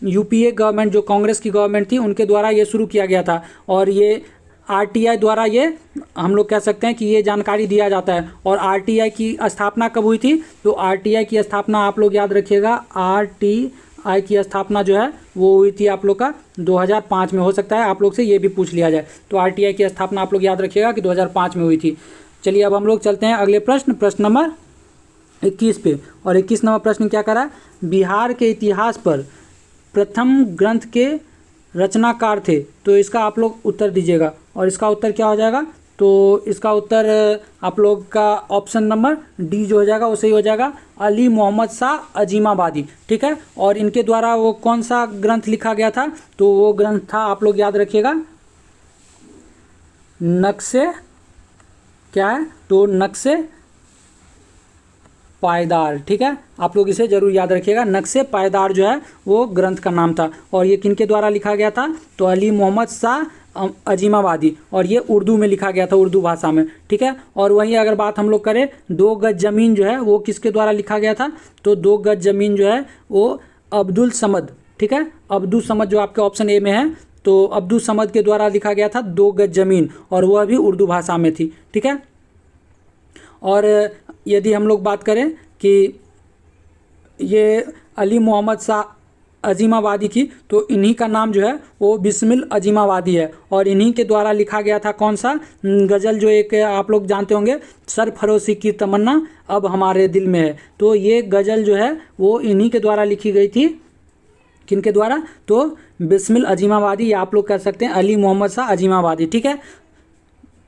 यूपीए गवर्नमेंट जो कांग्रेस की गवर्नमेंट थी उनके द्वारा ये शुरू किया गया था। और ये आरटीआई द्वारा ये हम लोग कह सकते हैं कि ये जानकारी दिया जाता है। और आरटीआई की स्थापना कब हुई थी, तो आरटीआई की स्थापना आप लोग याद रखिएगा, आरटीआई की स्थापना जो है वो हुई थी आप लोग का 2005 में। हो सकता है आप लोग से ये भी पूछ लिया जाए। तो आरटीआई की स्थापना आप लोग याद रखिएगा कि 2005 में हुई थी। चलिए अब हम लोग चलते हैं अगले प्रश्न नंबर 21 पे। और 21 नंबर प्रश्न क्या करा, बिहार के इतिहास पर प्रथम ग्रंथ के रचनाकार थे। तो इसका आप लोग उत्तर दीजिएगा। और इसका उत्तर क्या हो जाएगा, तो इसका उत्तर आप लोग का ऑप्शन नंबर डी जो हो जाएगा वो सही हो जाएगा, अली मोहम्मद शाह अजीमाबादी, ठीक है। और इनके द्वारा वो कौन सा ग्रंथ लिखा गया था, तो वो ग्रंथ था आप लोग याद रखिएगा नक्शे क्या है, तो नक्शे पायदार, ठीक है। आप लोग इसे जरूर याद रखिएगा, नक्शे पायदार जो है वो ग्रंथ का नाम था। और ये किनके द्वारा लिखा गया था, तो अली मोहम्मद शाह अजीमाबादी। और ये उर्दू में लिखा गया था, उर्दू भाषा में, ठीक है। और वहीं अगर बात हम लोग करें 2 गज ज़मीन जो है वो किसके द्वारा लिखा गया था, तो 2 गज ज़मीन जो है वो अब्दुल समद, ठीक है। अब्दुल समद जो आपके ऑप्शन ए में है, तो अब्दुल समद के द्वारा लिखा गया था 2 गज ज़मीन, और वह भी उर्दू भाषा में थी, ठीक है। और यदि हम लोग बात करें कि ये अली मोहम्मद शाह अजीमाबादी की, तो इन्हीं का नाम जो है वो बिस्मिल अजीमाबादी है। और इन्हीं के द्वारा लिखा गया था कौन सा गज़ल, जो एक आप लोग जानते होंगे, सरफरोशी की तमन्ना अब हमारे दिल में है। तो ये गज़ल जो है वो इन्हीं के द्वारा लिखी गई थी, किनके द्वारा, तो बिस्मिल अजीमाबादी, या आप लोग कह सकते हैं अली मोहम्मद शाह अजीमाबादी, ठीक है।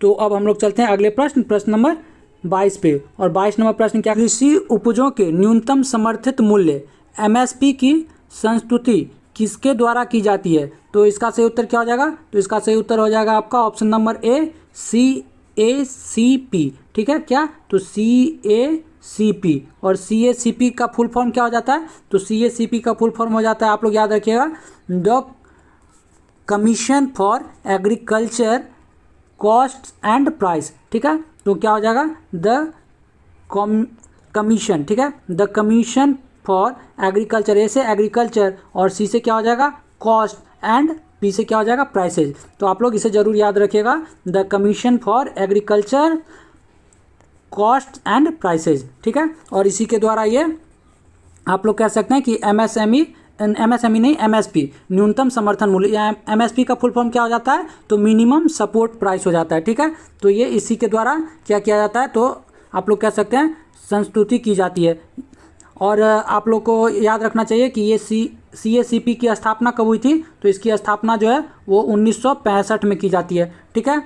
तो अब हम लोग चलते हैं अगले प्रश्न नंबर 22 पे। और 22 नंबर प्रश्न क्या, कृषि उपजों के न्यूनतम समर्थित मूल्य एमएसपी की संस्तुति किसके द्वारा की जाती है। तो इसका सही उत्तर क्या हो जाएगा, तो इसका सही उत्तर हो जाएगा आपका ऑप्शन नंबर ए CACP, ठीक है। क्या, तो CACP। और CACP का फुल फॉर्म क्या हो जाता है, तो CACP का फुल फॉर्म हो जाता है आप लोग याद रखिएगा, the commission for agriculture cost and price, ठीक है। तो क्या हो जाएगा, द कमीशन, ठीक है, द कमीशन फॉर एग्रीकल्चर, ए से एग्रीकल्चर, और सी से क्या हो जाएगा कॉस्ट, एंड पी से क्या हो जाएगा प्राइसेज। तो आप लोग इसे जरूर याद रखिएगा, the commission for agriculture cost and prices, ठीक है। और इसी के द्वारा ये आप लोग कह सकते हैं कि एमएसएमई नहीं, एमएसपी, न्यूनतम समर्थन मूल्य, या एमएसपी का फुल फॉर्म क्या हो जाता है, तो मिनिमम सपोर्ट प्राइस हो जाता है, ठीक है। तो ये इसी के द्वारा क्या किया जाता है, तो आप लोग कह सकते हैं संस्तुति की जाती है। और आप लोग को याद रखना चाहिए कि ये CACP की स्थापना कब हुई थी, तो इसकी स्थापना जो है वो 1965 में की जाती है, ठीक है।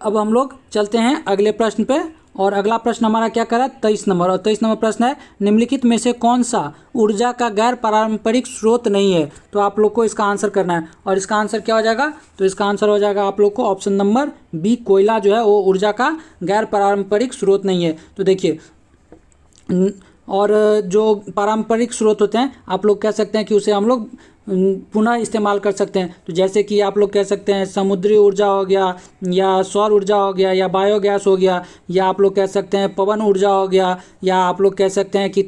अब हम लोग चलते हैं अगले प्रश्न पे। और अगला प्रश्न हमारा क्या करा, 23 नंबर। और 23 नंबर प्रश्न है, निम्नलिखित में से कौन सा ऊर्जा का गैर पारंपरिक स्रोत नहीं है। तो आप लोग को इसका आंसर करना है। और इसका आंसर क्या हो जाएगा, तो इसका आंसर हो जाएगा आप लोग को ऑप्शन नंबर बी, कोयला जो है वो ऊर्जा का गैर पारंपरिक स्रोत नहीं है। तो देखिए और जो पारंपरिक स्रोत होते हैं आप लोग कह सकते हैं कि उसे हम लोग पुनः इस्तेमाल कर सकते हैं। तो जैसे कि आप लोग कह सकते हैं समुद्री ऊर्जा हो गया, या सौर ऊर्जा हो गया, या बायोगैस हो गया, या आप लोग कह सकते हैं पवन ऊर्जा हो गया, या आप लोग कह सकते हैं कि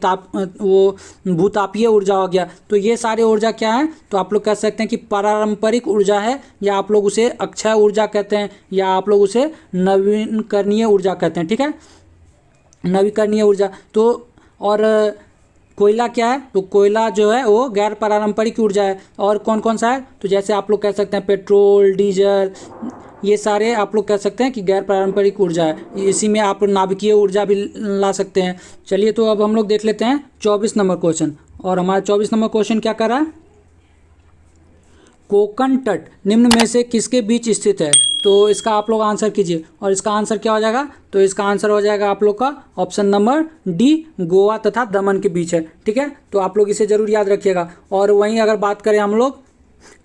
वो भूतापीय ऊर्जा हो गया। तो ये सारे ऊर्जा क्या है, तो आप लोग कह सकते हैं कि पारंपरिक ऊर्जा है, या आप लोग उसे अक्षय ऊर्जा कहते हैं, या आप लोग उसे नवीकरणीय ऊर्जा कहते हैं। ठीक है, नवीकरणीय ऊर्जा। तो और कोयला क्या है, तो कोयला जो है वो गैर पारंपरिक ऊर्जा है। और कौन कौन सा है, तो जैसे आप लोग कह सकते हैं पेट्रोल, डीजल, ये सारे आप लोग कह सकते हैं कि गैर पारंपरिक ऊर्जा है। इसी में आप नाभिकीय ऊर्जा भी ला सकते हैं। चलिए, तो अब हम लोग देख लेते हैं 24 नंबर क्वेश्चन। और हमारा 24 नंबर क्वेश्चन क्या कर रहा है, कोकण तट निम्न में से किसके बीच स्थित है। तो इसका आप लोग आंसर कीजिए, और इसका आंसर क्या हो जाएगा, तो इसका आंसर हो जाएगा आप लोग का ऑप्शन नंबर डी, गोवा तथा दमन के बीच है। ठीक है, तो आप लोग इसे जरूर याद रखिएगा। और वहीं अगर बात करें हम लोग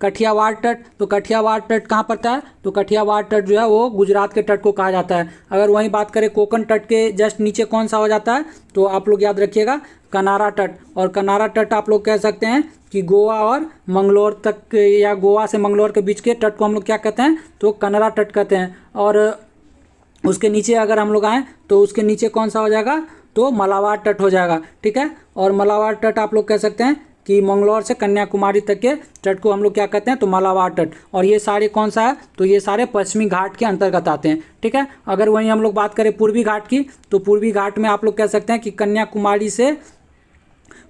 कठियावाड़ तट, तो कठियावाड़ तट कहाँ पड़ता है, तो कठियावाड़ तट जो है वो गुजरात के तट को कहा जाता है। अगर वहीं बात करें कोकण तट के जस्ट नीचे कौन सा हो जाता है, तो आप लोग याद रखिएगा कनारा तट। और कनारा तट आप लोग कह सकते हैं कि गोवा और मंगलोर तक, या गोवा से मंगलोर के बीच के तट को हम लोग क्या कहते हैं, तो कनारा तट कहते हैं। और उसके नीचे अगर हम लोग आएँ तो उसके नीचे कौन सा हो जाएगा, तो मलाबार तट हो जाएगा। ठीक है, और मलाबार तट आप लोग कह सकते हैं कि मंगलौर से कन्याकुमारी तक के तट को हम लोग क्या कहते हैं, तो मलाबार तट। और ये सारे कौन सा है, तो ये सारे पश्चिमी घाट के अंतर्गत आते हैं। ठीक है, अगर वहीं हम लोग बात करें पूर्वी घाट की, तो पूर्वी घाट में आप लोग कह सकते हैं कि कन्याकुमारी से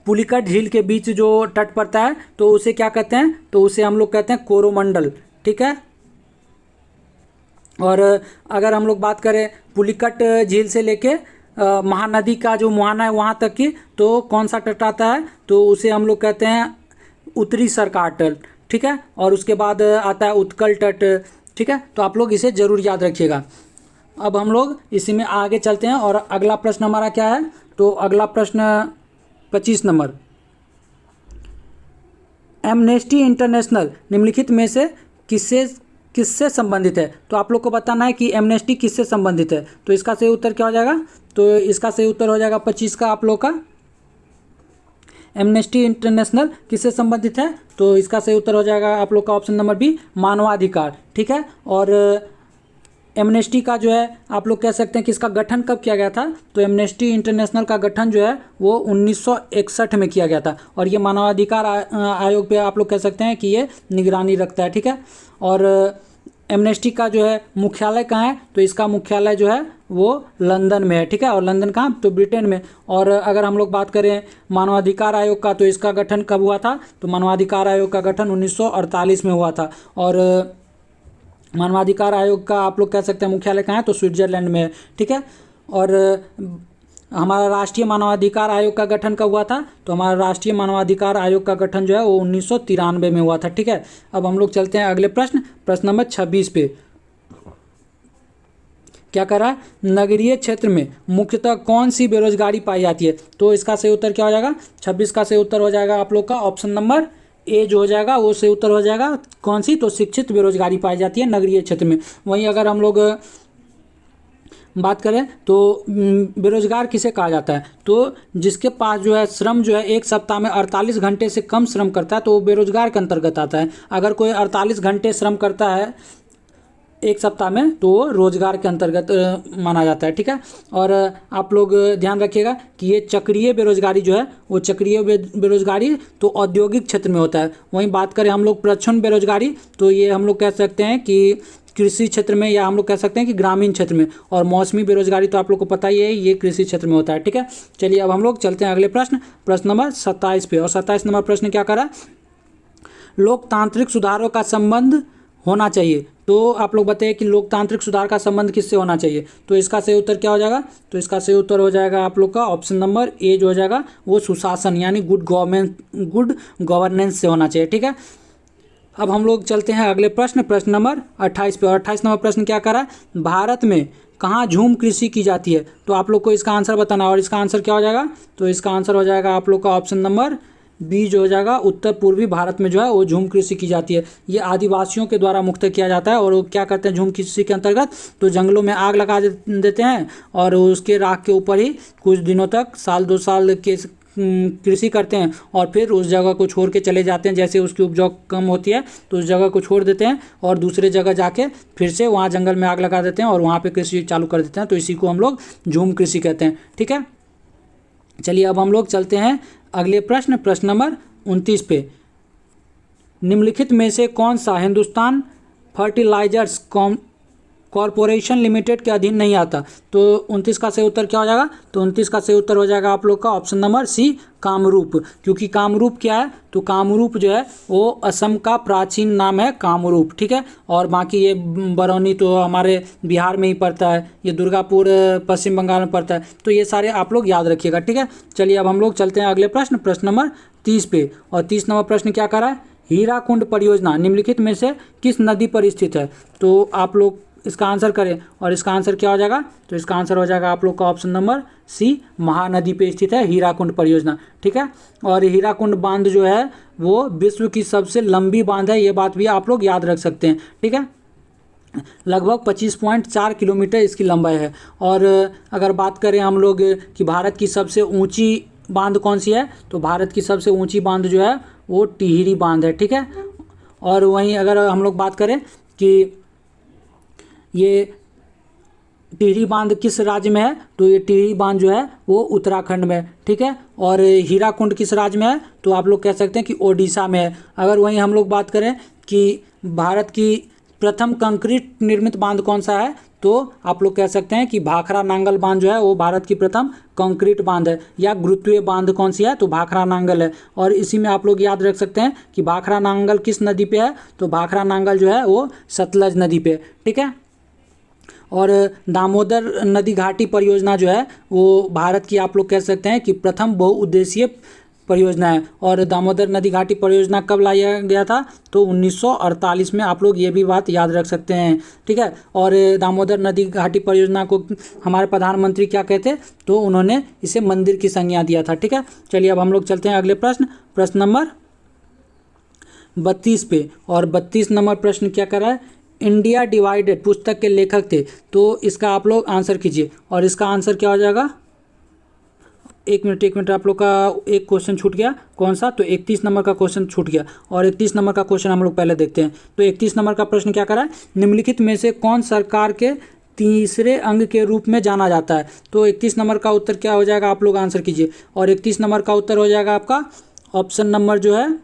पुलिकट झील के बीच जो तट पड़ता है, तो उसे क्या कहते हैं, तो उसे हम लोग कहते हैं कोरोमंडल। ठीक है, और अगर हम लोग बात करें पुलिकट झील से लेके महानदी का जो मुहाना है वहाँ तक की, तो कौन सा तट आता है, तो उसे हम लोग कहते हैं उत्तरी सरकार तट। ठीक है, और उसके बाद आता है उत्कल तट। ठीक है, तो आप लोग इसे ज़रूर याद रखिएगा। अब हम लोग इसी में आगे चलते हैं, और अगला प्रश्न हमारा क्या है, तो अगला प्रश्न 25 नंबर, एमनेस्टी इंटरनेशनल निम्नलिखित में से किससे संबंधित है। तो आप लोग को बताना है कि एमनेस्टी किससे संबंधित है। तो इसका सही उत्तर क्या हो जाएगा, तो इसका सही उत्तर हो जाएगा 25 का आप लोग का, एमनेस्टी इंटरनेशनल किससे संबंधित है, तो इसका सही उत्तर हो जाएगा आप लोग का ऑप्शन नंबर बी, मानवाधिकार। ठीक है, और एमनेस्टी का जो है आप लोग कह सकते हैं कि इसका गठन कब किया गया था, तो एमनेस्टी इंटरनेशनल का गठन जो है वो 1961 में किया गया था। और ये मानवाधिकार आयोग पे आप लोग कह सकते हैं कि ये निगरानी रखता है। ठीक है, और एमनेस्टी का जो है मुख्यालय कहाँ है, तो इसका मुख्यालय जो है वो लंदन में है। ठीक है, और लंदन कहाँ, तो ब्रिटेन में। और अगर हम लोग बात करें मानवाधिकार आयोग का, तो इसका गठन कब हुआ था, तो मानवाधिकार आयोग का गठन 1948 में हुआ था। और मानवाधिकार आयोग का आप लोग कह सकते हैं मुख्यालय कहाँ है, तो स्विट्जरलैंड में है। ठीक है, और हमारा राष्ट्रीय मानवाधिकार आयोग का गठन कब हुआ था, तो हमारा राष्ट्रीय मानवाधिकार आयोग का गठन जो है वो 1993 में हुआ था। ठीक है, अब हम लोग चलते हैं अगले प्रश्न नंबर 26 पे। क्या कह रहा है, नगरीय क्षेत्र में मुख्यतः कौन सी बेरोजगारी पाई जाती है। तो इसका सही उत्तर क्या हो जाएगा, 26 का सही उत्तर हो जाएगा आप लोग का ऑप्शन नंबर ए जो हो जाएगा वो सही उत्तर हो जाएगा। कौन सी, तो शिक्षित बेरोजगारी पाई जाती है नगरीय क्षेत्र में। वहीं अगर हम लोग बात करें तो बेरोजगार किसे कहा जाता है, तो जिसके पास जो है श्रम जो है एक सप्ताह में 48 घंटे से कम श्रम करता है, तो वो बेरोजगार के अंतर्गत आता है। अगर कोई 48 घंटे श्रम करता है एक सप्ताह में, तो वो रोजगार के अंतर्गत माना जाता है। ठीक है, और आप लोग ध्यान रखिएगा कि ये चक्रीय बेरोजगारी जो है वो चक्रीय बेरोजगारी तो औद्योगिक क्षेत्र में होता है। वहीं बात करें हम लोग प्रच्छन्न बेरोजगारी, तो ये हम लोग कह सकते हैं कि कृषि क्षेत्र में, या हम लोग कह सकते हैं कि ग्रामीण क्षेत्र में। और मौसमी बेरोजगारी तो आप लोग को पता ही है, ये कृषि क्षेत्र में होता है। ठीक है, चलिए अब हम लोग चलते हैं अगले प्रश्न नंबर 27 पे। और 27 नंबर प्रश्न क्या करा, लोकतांत्रिक सुधारों का संबंध होना चाहिए। तो आप लोग बताइए कि लोकतांत्रिक सुधार का संबंध किससे होना चाहिए। तो इसका सही उत्तर क्या हो जाएगा, तो इसका सही उत्तर हो जाएगा आप लोग का ऑप्शन नंबर ए जो हो जाएगा वो सुशासन यानी गुड गवर्नेंस से होना चाहिए। ठीक है, अब हम लोग चलते हैं अगले प्रश्न नंबर 28 पे। और 28 नंबर प्रश्न क्या करा, भारत में कहाँ झूम कृषि की जाती है। तो आप लोग को इसका आंसर बताना है, और इसका आंसर क्या हो जाएगा, तो इसका आंसर हो जाएगा आप लोग का ऑप्शन नंबर बी जो हो जाएगा उत्तर पूर्वी भारत में जो है वो झूम कृषि की जाती है। ये आदिवासियों के द्वारा मुक्त किया जाता है और वो क्या करते हैं झूम कृषि के अंतर्गत, तो जंगलों में आग लगा देते हैं और उसके राख के ऊपर ही कुछ दिनों तक, साल 2 साल के कृषि करते हैं और फिर उस जगह को छोड़ के चले जाते हैं। जैसे उसकी उपजाऊ कम होती है तो उस जगह को छोड़ देते हैं और दूसरे जगह जाके फिर से वहाँ जंगल में आग लगा देते हैं और वहाँ पे कृषि चालू कर देते हैं। तो इसी को हम लोग झूम कृषि कहते हैं। ठीक है, चलिए अब हम लोग चलते हैं अगले प्रश्न, प्रश्न नंबर 29 पे। निम्नलिखित में से कौन सा हिंदुस्तान फर्टिलाइजर्स कॉरपोरेशन लिमिटेड के अधीन नहीं आता? तो 29 का सही उत्तर क्या हो जाएगा? तो 29 का सही उत्तर हो जाएगा आप लोग का ऑप्शन नंबर सी, कामरूप। क्योंकि कामरूप क्या है? तो कामरूप जो है वो असम का प्राचीन नाम है, कामरूप। ठीक है, और बाकी ये बरौनी तो हमारे बिहार में ही पड़ता है, ये दुर्गापुर पश्चिम बंगाल में पड़ता है। तो ये सारे आप लोग याद रखिएगा। ठीक है, चलिए अब हम लोग चलते हैं अगले प्रश्न, प्रश्न नंबर 30 पे। और 30 नंबर प्रश्न क्या कर रहा है? हीराकुंड परियोजना निम्नलिखित में से किस नदी पर स्थित है? तो आप लोग इसका आंसर करें और इसका आंसर क्या हो जाएगा? तो इसका आंसर हो जाएगा आप लोग का ऑप्शन नंबर सी, महानदी पे स्थित है हीराकुंड परियोजना। ठीक है, और हीराकुंड बांध जो है वो विश्व की सबसे लंबी बांध है, ये बात भी आप लोग याद रख सकते हैं। ठीक है, लगभग 25.4 किलोमीटर इसकी लंबाई है। और अगर बात करें हम लोग कि भारत की सबसे ऊंची बांध कौन सी है, तो भारत की सबसे ऊंची बांध जो है वो टिहरी बांध है। ठीक है, और वहीं अगर हम लोग बात करें कि ये टिहरी बांध किस राज्य में है, तो ये टिहरी बांध जो है वो उत्तराखंड में है। ठीक है, और हीराकुंड किस राज्य में है, तो आप लोग कह सकते हैं कि ओडिशा में है। अगर वहीं हम लोग बात करें कि भारत की प्रथम कंक्रीट निर्मित बांध कौन सा है, तो आप लोग कह सकते हैं कि भाखरा नांगल बांध जो है वो भारत की प्रथम कंक्रीट बांध है। या गुरुत्वीय बांध कौन सी है, तो भाखरा नांगल है। और इसी में आप लोग याद रख सकते हैं कि भाखरा नांगल किस नदी पे है, तो भाखरा नांगल जो है वो सतलज नदी पे। ठीक है, और दामोदर नदी घाटी परियोजना जो है वो भारत की आप लोग कह सकते हैं कि प्रथम बहुउद्देशीय परियोजना है। और दामोदर नदी घाटी परियोजना कब लाया गया था, तो 1948 में। आप लोग ये भी बात याद रख सकते हैं। ठीक है, और दामोदर नदी घाटी परियोजना को हमारे प्रधानमंत्री क्या कहते, तो उन्होंने इसे मंदिर की संज्ञा दिया था। ठीक है, चलिए अब हम लोग चलते हैं अगले प्रश्न, प्रश्न नंबर 32 पे। और 32 नंबर प्रश्न क्या कर रहा है? इंडिया डिवाइडेड पुस्तक के लेखक थे, तो इसका आप लोग आंसर कीजिए। और इसका आंसर क्या हो जाएगा? एक मिनट, आप लोग का एक क्वेश्चन छूट गया। कौन सा? तो 31 नंबर का क्वेश्चन छूट गया। और 31 नंबर का क्वेश्चन हम लोग पहले देखते हैं। तो 31 नंबर का प्रश्न क्या कर रहा है? निम्नलिखित में से कौन सरकार के तीसरे अंग के रूप में जाना जाता है? तो 31 नंबर का उत्तर क्या हो जाएगा? आप लोग आंसर कीजिए। और 31 नंबर का उत्तर हो जाएगा आपका ऑप्शन नंबर जो है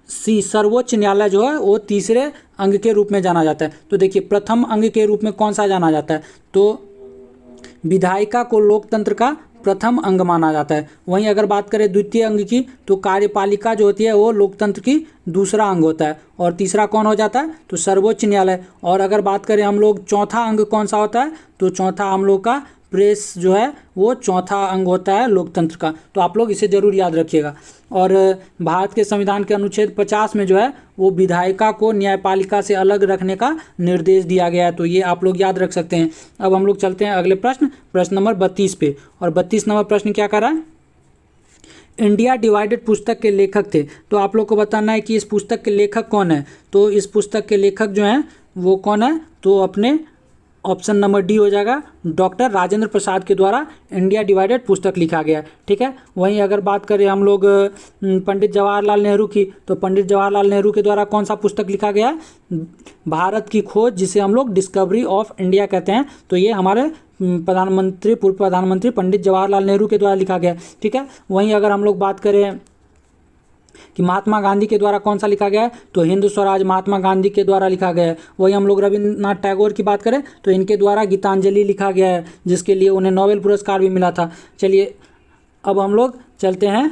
सी, सर्वोच्च न्यायालय जो है वो तीसरे अंग के रूप में जाना जाता है। तो देखिए, प्रथम अंग के रूप में कौन सा जाना जाता है, तो विधायिका को लोकतंत्र का प्रथम अंग माना जाता है। वहीं अगर बात करें द्वितीय अंग की, तो कार्यपालिका जो होती है वो लोकतंत्र की दूसरा अंग होता है। और तीसरा कौन हो जाता है, तो सर्वोच्च न्यायालय। और अगर बात करें हम लोग चौथा अंग कौन सा होता है, तो चौथा हम लोग का प्रेस जो है वो चौथा अंग होता है लोकतंत्र का। तो आप लोग इसे जरूर याद रखिएगा। और भारत के संविधान के अनुच्छेद 50 में जो है वो विधायिका को न्यायपालिका से अलग रखने का निर्देश दिया गया है। तो ये आप लोग याद रख सकते हैं। अब हम लोग चलते हैं अगले प्रश्न, प्रश्न नंबर 32 पे। और 32 नंबर प्रश्न क्या कर रहा है? इंडिया डिवाइडेड पुस्तक के लेखक थे, तो आप लोग को बताना है कि इस पुस्तक के लेखक कौन है। तो इस पुस्तक के लेखक जो हैं वो कौन है, तो अपने ऑप्शन नंबर डी हो जाएगा, डॉक्टर राजेंद्र प्रसाद के द्वारा इंडिया डिवाइडेड पुस्तक लिखा गया। ठीक है, वहीं अगर बात करें हम लोग पंडित जवाहरलाल नेहरू की, तो पंडित जवाहरलाल नेहरू के द्वारा कौन सा पुस्तक लिखा गया? भारत की खोज, जिसे हम लोग डिस्कवरी ऑफ इंडिया कहते हैं। तो ये हमारे प्रधानमंत्री, पूर्व प्रधानमंत्री पंडित जवाहरलाल नेहरू के द्वारा लिखा गया। ठीक है, वहीं अगर हम लोग बात करें कि महात्मा गांधी के द्वारा कौन सा लिखा गया है, तो हिंद स्वराज महात्मा गांधी के द्वारा लिखा गया है। वही हम लोग रविन्द्रनाथ टैगोर की बात करें तो इनके द्वारा गीतांजलि लिखा गया है, जिसके लिए उन्हें नोबेल पुरस्कार भी मिला था। चलिए अब हम लोग चलते हैं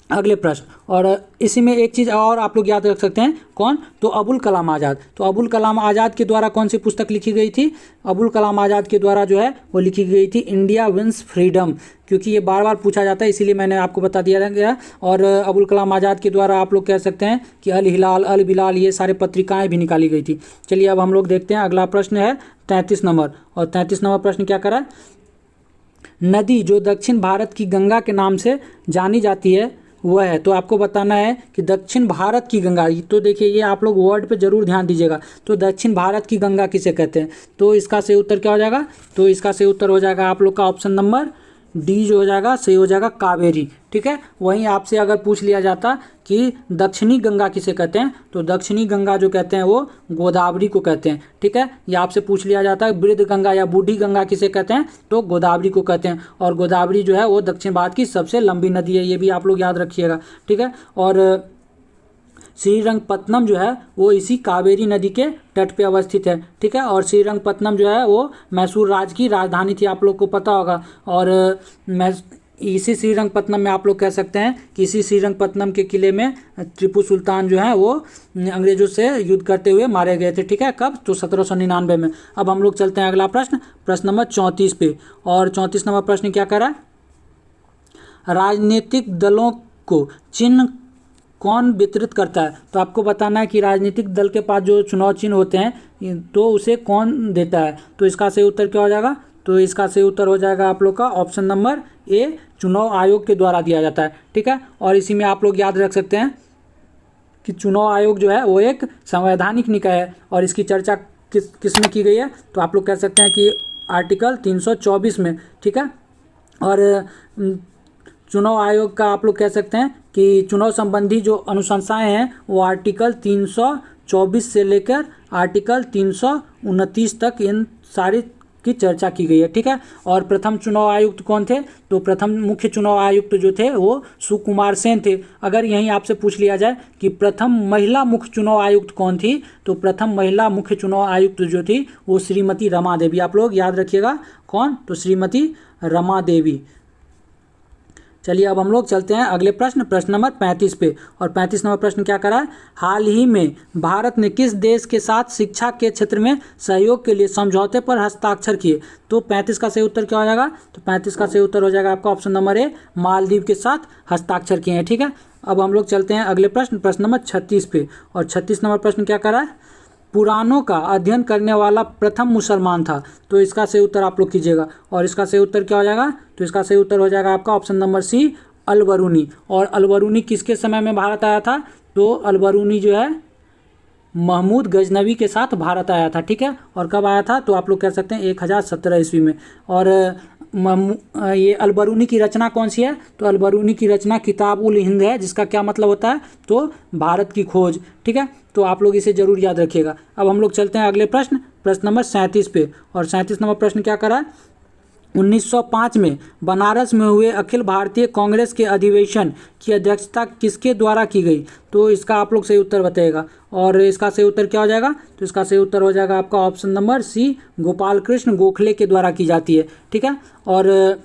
अगले प्रश्न। और इसी में एक चीज़ और आप लोग याद रख सकते हैं, कौन? तो अबुल कलाम आज़ाद। तो अबुल कलाम आज़ाद के द्वारा कौन सी पुस्तक लिखी गई थी? अबुल कलाम आज़ाद के द्वारा जो है वो लिखी गई थी इंडिया विंस फ्रीडम। क्योंकि ये बार बार पूछा जाता है इसीलिए मैंने आपको बता दिया गया। और अबुल कलाम आज़ाद के द्वारा आप लोग कह सकते हैं कि अल हिलाल, अल बिलाल, ये सारे पत्रिकाएँ भी निकाली गई थी। चलिए अब हम लोग देखते हैं अगला प्रश्न है 33 नंबर। और 33 नंबर प्रश्न क्या करा है? नदी जो दक्षिण भारत की गंगा के नाम से जानी जाती है वह है। तो आपको बताना है कि दक्षिण भारत की गंगा, तो देखिए ये आप लोग वर्ड पे जरूर ध्यान दीजिएगा। तो दक्षिण भारत की गंगा किसे कहते हैं? तो इसका सही उत्तर क्या हो जाएगा? तो इसका सही उत्तर हो जाएगा आप लोग का ऑप्शन नंबर डी जो हो जाएगा, सही हो जाएगा कावेरी। ठीक है, वहीं आपसे अगर पूछ लिया जाता कि दक्षिणी गंगा किसे कहते हैं, तो दक्षिणी गंगा जो कहते हैं वो गोदावरी को कहते हैं। ठीक है, या आपसे पूछ लिया जाता है वृद्ध गंगा या बूढ़ी गंगा किसे कहते हैं, तो गोदावरी को कहते हैं। और गोदावरी जो है वो दक्षिण भारत की सबसे लंबी नदी है, ये भी आप लोग याद रखिएगा। ठीक है, और श्रीरंगपत्तनम जो है वो इसी कावेरी नदी के तट पे अवस्थित है। ठीक है, और श्रीरंगपत्तनम जो है वो मैसूर राज्य की राजधानी थी, आप लोग को पता होगा। और इसी श्रीरंगपत्तनम में आप लोग कह सकते हैं कि इसी श्रीरंगपत्तनम के किले में टीपू सुल्तान जो है वो अंग्रेजों से युद्ध करते हुए मारे गए थे। ठीक है, कब? तो 1799 में। अब हम लोग चलते हैं अगला प्रश्न, प्रश्न नंबर 34 पे। और 34 नंबर प्रश्न क्या कर रहा है? राजनीतिक दलों को चिन्ह कौन वितरित करता है? तो आपको बताना है कि राजनीतिक दल के पास जो चुनाव चिन्ह होते हैं तो उसे कौन देता है? तो इसका सही उत्तर क्या हो जाएगा? तो इसका सही उत्तर हो जाएगा आप लोग का ऑप्शन नंबर ए, चुनाव आयोग के द्वारा दिया जाता है। ठीक है, और इसी में आप लोग याद रख सकते हैं कि चुनाव आयोग जो है वो एक संवैधानिक निकाय है। और इसकी चर्चा किस में की गई है? तो आप लोग कह सकते हैं कि आर्टिकल 324 में। ठीक है, और चुनाव आयोग का आप लोग कह सकते हैं कि चुनाव संबंधी जो अनुशंसाएं हैं वो आर्टिकल 324 से लेकर आर्टिकल 329 तक इन सारी की चर्चा की गई है। ठीक है, और प्रथम चुनाव आयुक्त कौन थे? तो प्रथम मुख्य चुनाव आयुक्त जो थे वो सुकुमार सेन थे। अगर यहीं आपसे पूछ लिया जाए कि प्रथम महिला मुख्य चुनाव आयुक्त कौन थी, तो प्रथम महिला मुख्य चुनाव आयुक्त जो थी वो श्रीमती रमा देवी। आप लोग याद रखिएगा कौन? तो श्रीमती रमा देवी। चलिए अब हम लोग चलते हैं अगले प्रश्न, प्रश्न नंबर 35 पे। और 35 नंबर प्रश्न क्या करा है? हाल ही में भारत ने किस देश के साथ शिक्षा के क्षेत्र में सहयोग के लिए समझौते पर हस्ताक्षर किए? तो 35 का सही उत्तर क्या हो जाएगा? तो 35 का सही उत्तर हो जाएगा आपका ऑप्शन नंबर ए, मालदीव के साथ हस्ताक्षर किए हैं। ठीक है, अब हम लोग चलते हैं अगले प्रश्न, प्रश्न नंबर 36 पे। और 36 नंबर प्रश्न क्या करा है? पुराणों का अध्ययन करने वाला प्रथम मुसलमान था। तो इसका सही उत्तर आप लोग कीजिएगा। और इसका सही उत्तर क्या हो जाएगा? तो इसका सही उत्तर हो जाएगा आपका ऑप्शन नंबर सी, अल-बरूनी। और अल-बरूनी किसके समय में भारत आया था? तो अल-बरूनी जो है महमूद गजनवी के साथ भारत आया था। ठीक है, और कब आया था? तो आप लोग कह सकते हैं 1017 ईस्वी में। और ये अल-बरूनी की रचना कौन सी है? तो अल-बरूनी की रचना किताब-उल हिंद है, जिसका क्या मतलब होता है? तो भारत की खोज। ठीक है, तो आप लोग इसे जरूर याद रखिएगा। अब हम लोग चलते हैं अगले प्रश्न, प्रश्न नंबर 37 पे। और 37 नंबर प्रश्न क्या करा है? 1905 में बनारस में हुए अखिल भारतीय कांग्रेस के अधिवेशन की अध्यक्षता किसके द्वारा की गई? तो इसका आप लोग सही उत्तर बताइएगा। और इसका सही उत्तर क्या हो जाएगा? तो इसका सही उत्तर हो जाएगा आपका option number C, Gopal Krishna Gokhale के द्वारा की जाती है। ठीक है, और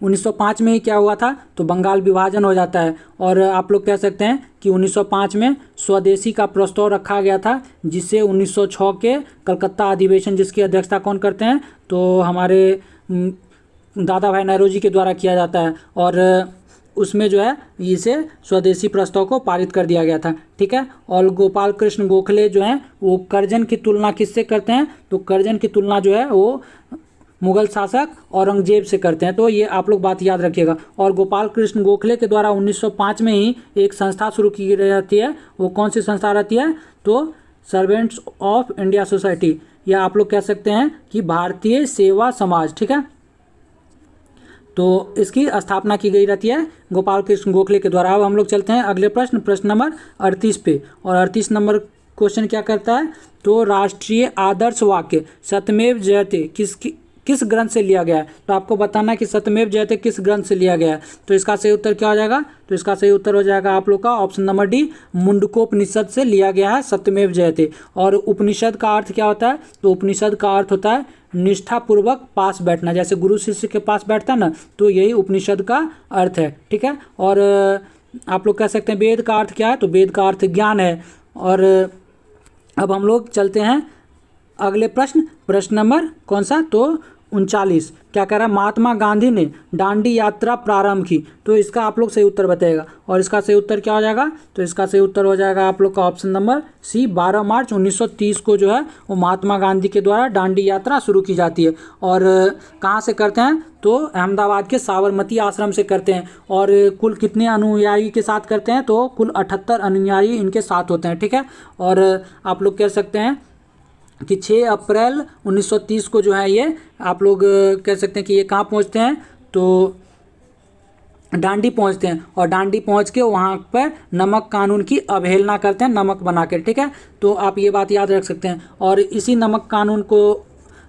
1905 में ही क्या हुआ था? तो बंगाल विभाजन हो जाता है। और आप लोग कह सकते हैं कि 1905 में स्वदेशी का प्रस्ताव रखा गया था, जिससे 1906 के कलकत्ता अधिवेशन, जिसकी अध्यक्षता कौन करते हैं? तो हमारे दादा भाई नौरोजी के द्वारा किया जाता है। और उसमें जो है इसे स्वदेशी प्रस्ताव को पारित कर दिया गया था। ठीक है, और गोपाल कृष्ण गोखले जो हैं वो कर्जन की तुलना किससे करते हैं? तो कर्जन की तुलना जो है वो मुगल शासक औरंगजेब से करते हैं। तो ये आप लोग बात याद रखिएगा। और गोपाल कृष्ण गोखले के द्वारा 1905 में ही एक संस्था शुरू की जाती है। वो कौन सी संस्था रहती है? तो सर्वेंट्स ऑफ इंडिया सोसाइटी, या आप लोग कह सकते हैं कि भारतीय सेवा समाज। ठीक है, तो इसकी स्थापना की गई रहती है गोपाल कृष्ण गोखले के द्वारा। अब हम लोग चलते हैं अगले प्रश्न, प्रश्न नंबर 38 पे। और 38 नंबर क्वेश्चन क्या करता है? तो राष्ट्रीय आदर्श वाक्य सत्यमेव जयते किस ग्रंथ से लिया गया है? तो आपको बताना है कि सत्यमेव जयते किस ग्रंथ से लिया गया है। तो इसका सही उत्तर क्या हो जाएगा? तो इसका सही उत्तर हो जाएगा आप लोग का ऑप्शन नंबर डी, मुंडकोपनिषद से लिया गया है सत्यमेव जयते। और उपनिषद का अर्थ क्या होता है? तो उपनिषद का अर्थ होता है निष्ठापूर्वक पास बैठना, जैसे गुरु शिष्य के पास बैठता है ना, तो यही उपनिषद का अर्थ है। ठीक है, और आप लोग कह सकते हैं वेद का अर्थ क्या है? तो वेद का अर्थ ज्ञान है। और अब हम लोग चलते हैं अगले प्रश्न, प्रश्न नंबर कौन सा? तो 1939 क्या कह रहा है, महात्मा गांधी ने दांडी यात्रा प्रारंभ की। तो इसका आप लोग सही उत्तर बताइएगा, और इसका सही उत्तर क्या हो जाएगा, तो इसका सही उत्तर हो जाएगा आप लोग का ऑप्शन नंबर सी, 12 मार्च 1930 को जो है वो महात्मा गांधी के द्वारा दांडी यात्रा शुरू की जाती है। और कहाँ से करते हैं, तो अहमदाबाद के साबरमती आश्रम से करते हैं। और कुल कितने अनुयायी के साथ करते हैं, तो कुल 78 अनुयायी इनके साथ होते हैं, ठीक है। और आप लोग कह सकते हैं कि 6 अप्रैल 1930 को जो है ये आप लोग कह सकते हैं कि ये कहाँ पहुँचते हैं, तो दांडी पहुंचते हैं। और दांडी पहुंच के वहाँ पर नमक कानून की अवहेलना करते हैं, नमक बना के, ठीक है। तो आप ये बात याद रख सकते हैं। और इसी नमक कानून को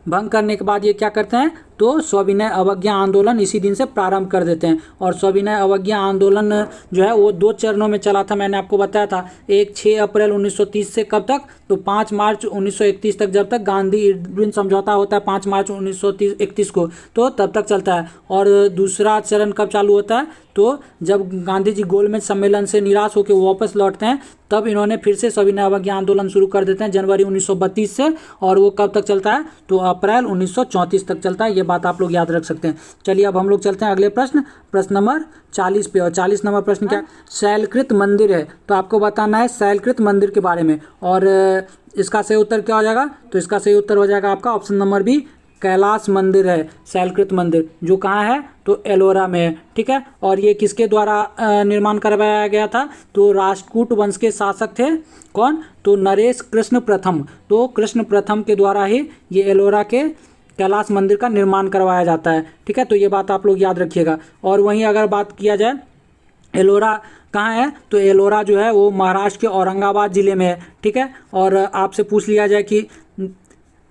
भंग करने के बाद ये क्या करते हैं, तो सविनय अवज्ञा आंदोलन इसी दिन से प्रारंभ कर देते हैं। और सविनय अवज्ञा आंदोलन जो है वो 2 चरणों में चला था, मैंने आपको बताया था। एक 6 अप्रैल 1930 से कब तक, तो 5 मार्च 1931 तक, जब तक गांधी इरविन समझौता होता है 5 मार्च 1931 को, तो तब तक चलता है। और दूसरा चरण कब चालू होता है, तो जब गांधी जी गोलमेज सम्मेलन से निराश होकर वापस लौटते हैं, तब इन्होंने फिर से सविनय अवज्ञा आंदोलन शुरू कर देते हैं जनवरी 1932 से। और वो कब तक चलता है, तो अप्रैल 1934 तक चलता है। ये बात आप लोग याद रख सकते हैं। चलिए अब हम लोग चलते हैं अगले प्रश्न नंबर 40 पे। और 40 नंबर प्रश्न क्या, शैलकृत मंदिर है, तो आपको बताना है शैलकृत मंदिर के बारे में। और इसका सही उत्तर क्या हो जाएगा, तो इसका सही उत्तर हो जाएगा आपका ऑप्शन नंबर बी, कैलाश मंदिर है शैलकृत मंदिर, जो कहाँ है, तो एलोरा में है, ठीक है। और ये किसके द्वारा निर्माण करवाया गया था, तो राष्ट्रकूट वंश के शासक थे, कौन, तो नरेश कृष्ण प्रथम। तो कृष्ण प्रथम के द्वारा ही ये एलोरा के कैलाश मंदिर का निर्माण करवाया जाता है, ठीक है। तो ये बात आप लोग याद रखिएगा। और वहीं अगर बात किया जाए एलोरा कहाँ है, तो एलोरा जो है वो महाराष्ट्र के औरंगाबाद ज़िले में है, ठीक है। और आपसे पूछ लिया जाए कि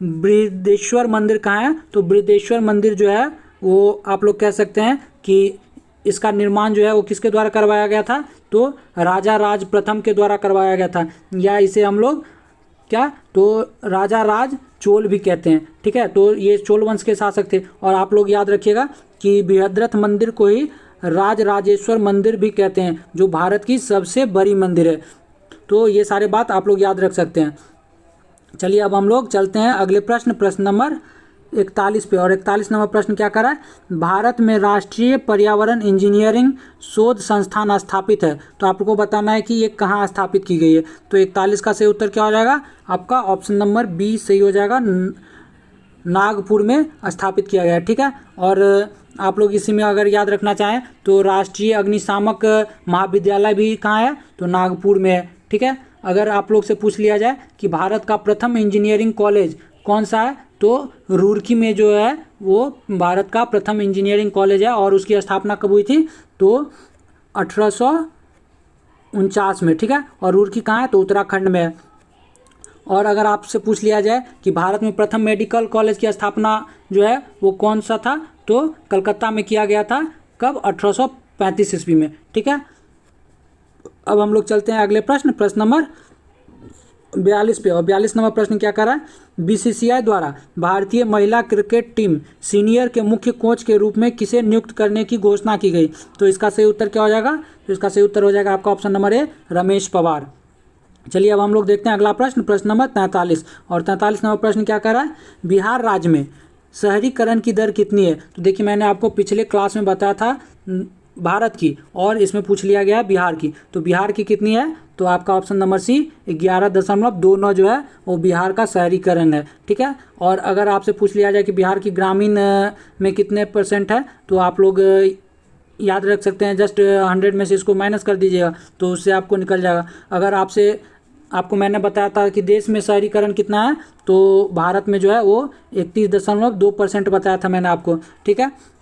बृहदेश्वर मंदिर कहाँ है, तो बृहदेश्वर मंदिर जो है वो आप लोग कह सकते हैं कि इसका निर्माण जो है वो किसके द्वारा करवाया गया था, तो राजा राज प्रथम के द्वारा करवाया गया था, या इसे हम लोग क्या, तो राजा राज चोल भी कहते हैं, ठीक है। तो ये चोल वंश के शासक थे। और आप लोग याद रखिएगा कि बृहद्रथ मंदिर को ही राज राजेश्वर मंदिर भी कहते हैं, जो भारत की सबसे बड़ी मंदिर है। तो ये सारे बात आप लोग याद रख सकते हैं। चलिए अब हम लोग चलते हैं अगले प्रश्न नंबर 41 पे। और 41 नंबर प्रश्न क्या कर रहा है, भारत में राष्ट्रीय पर्यावरण इंजीनियरिंग शोध संस्थान स्थापित है, तो आपको बताना है कि ये कहाँ स्थापित की गई है। तो 41 का सही उत्तर क्या हो जाएगा, आपका ऑप्शन नंबर बी सही हो जाएगा, नागपुर में स्थापित किया गया है, ठीक है। और आप लोग इसी में अगर याद रखना चाहें तो राष्ट्रीय अग्निशामक महाविद्यालय भी कहाँ है, तो नागपुर में है, ठीक है। अगर आप लोग से पूछ लिया जाए कि भारत का प्रथम इंजीनियरिंग कॉलेज कौन सा है, तो रुड़की में जो है वो भारत का प्रथम इंजीनियरिंग कॉलेज है। और उसकी स्थापना कब हुई थी, तो 1849 में, ठीक है। और रुड़की कहाँ है, तो उत्तराखंड में है। और अगर आपसे पूछ लिया जाए कि भारत में प्रथम मेडिकल कॉलेज की स्थापना जो है वो कौन सा था, तो कलकत्ता में किया गया था, कब, 1835 ईस्वी में, ठीक है। अब हम लोग चलते हैं अगले प्रश्न नंबर 42 पे। और 42 नंबर प्रश्न क्या कर रहा है, बीसीसीआई द्वारा भारतीय महिला क्रिकेट टीम सीनियर के मुख्य कोच के रूप में किसे नियुक्त करने की घोषणा की गई, तो इसका सही उत्तर क्या हो जाएगा, तो इसका सही उत्तर हो जाएगा आपका option number A, Ramesh Pawar. चलिए अब हम लोग देखते हैं अगला प्रश्न नंबर 43। और 43 नंबर प्रश्न क्या कर रहा है, बिहार राज्य में शहरीकरण की दर कितनी है, तो देखिए मैंने आपको पिछले क्लास में बताया था भारत की, और इसमें पूछ लिया गया है बिहार की। तो बिहार की कितनी है, तो आपका ऑप्शन नंबर सी 11.29 जो है वो बिहार का शहरीकरण है, ठीक है। और अगर आपसे पूछ लिया जाए कि बिहार की ग्रामीण में कितने % है, तो आप लोग याद रख सकते हैं, जस्ट 100 में से इसको माइनस कर दीजिएगा तो उससे आपको निकल जाएगा। अगर आपको मैंने बताया था कि देश में शहरीकरण कितना है, तो भारत में जो है वो 31.2% बताया था मैंने आपको, ठीक है।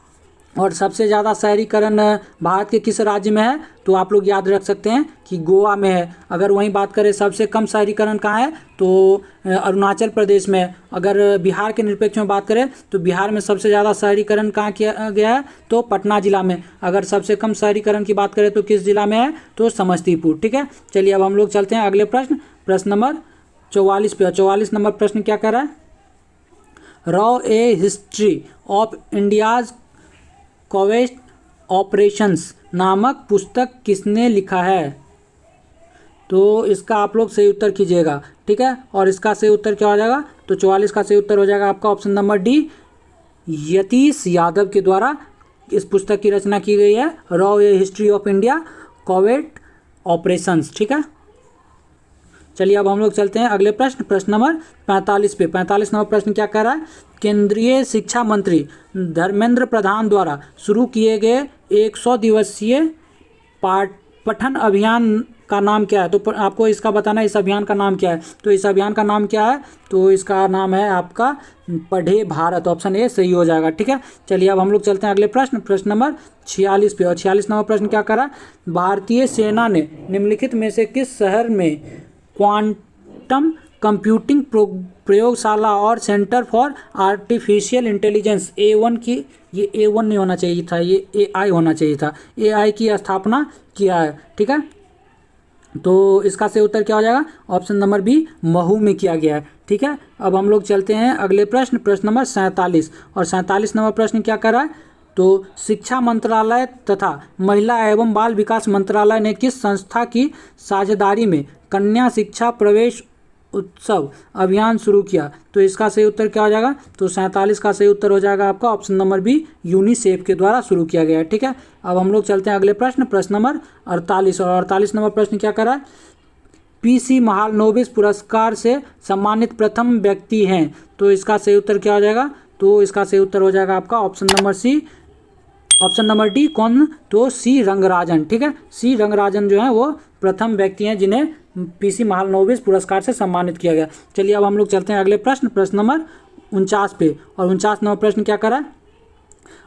और सबसे ज़्यादा शहरीकरण भारत के किस राज्य में है, तो आप लोग याद रख सकते हैं कि गोवा में है। अगर वहीं बात करें सबसे कम शहरीकरण कहाँ है, तो अरुणाचल प्रदेश में है। अगर बिहार के निरपेक्ष में बात करें तो बिहार में सबसे ज़्यादा शहरीकरण कहाँ किया गया है, तो पटना जिला में। अगर सबसे कम शहरीकरण की बात करें तो किस जिला में है, तो समस्तीपुर, ठीक है। चलिए अब हम लोग चलते हैं अगले प्रश्न नंबर 44 पे। 44 नंबर प्रश्न क्या कर रहा है, रॉ a history of India's covert operations नामक पुस्तक किसने लिखा है, तो इसका आप लोग सही उत्तर कीजिएगा, ठीक है। और इसका सही उत्तर क्या हो जाएगा, तो 44 का सही उत्तर हो जाएगा आपका option number D, Yatish Yadav के द्वारा इस पुस्तक की रचना की गई है, रॉ a history of India covert operations. ठीक है, चलिए अब हम लोग चलते हैं अगले प्रश्न, प्रश्न नंबर 45 पे। 45 नंबर प्रश्न क्या कह रहा है? केंद्रीय शिक्षा मंत्री धर्मेंद्र प्रधान द्वारा शुरू किए गए 100 दिवसीय पठन अभियान का नाम क्या है? तो आपको इसका बताना है, इस अभियान का नाम क्या है। तो इस अभियान का नाम क्या है? तो इसका नाम है आपका पढ़े भारत। ऑप्शन ए सही हो जाएगा। ठीक है, चलिए अब हम लोग चलते हैं अगले प्रश्न, प्रश्न नंबर 46 पे। और 46 नंबर प्रश्न क्या करा? भारतीय सेना ने निम्नलिखित में से किस शहर में क्वांटम कंप्यूटिंग प्रयोगशाला और centre for artificial intelligence A1 की, ये A1 नहीं होना चाहिए था, ये AI होना चाहिए था, AI की स्थापना किया है। ठीक है, तो इसका सही उत्तर क्या हो जाएगा? ऑप्शन नंबर बी महू में किया गया है। ठीक है, अब हम लोग चलते हैं अगले प्रश्न, प्रश्न नंबर 47। और 47 नंबर प्रश्न क्या कर रहा है? तो शिक्षा मंत्रालय तथा महिला एवं बाल विकास मंत्रालय ने किस संस्था की साझेदारी में कन्या शिक्षा प्रवेश उत्सव अभियान शुरू किया? तो इसका सही उत्तर क्या हो जाएगा? तो 47 का सही उत्तर हो जाएगा आपका ऑप्शन नंबर बी यूनिसेफ के द्वारा शुरू किया गया है। ठीक है, अब हम लोग चलते हैं अगले प्रश्न, प्रश्न नंबर 48। और 48 नंबर प्रश्न क्या कर रहा है? PC महालनोबिस पुरस्कार से सम्मानित प्रथम व्यक्ति हैं। तो इसका सही उत्तर क्या हो जाएगा? तो इसका सही उत्तर हो जाएगा आपका option number C, option number D. कौन? तो सी रंगराजन। ठीक है, सी रंगराजन जो है वो प्रथम व्यक्ति हैं जिन्हें PC महालनोबिस पुरस्कार से सम्मानित किया गया। चलिए अब हम लोग चलते हैं अगले प्रश्न, प्रश्न नंबर 49 पे। और 49 नंबर प्रश्न क्या करा?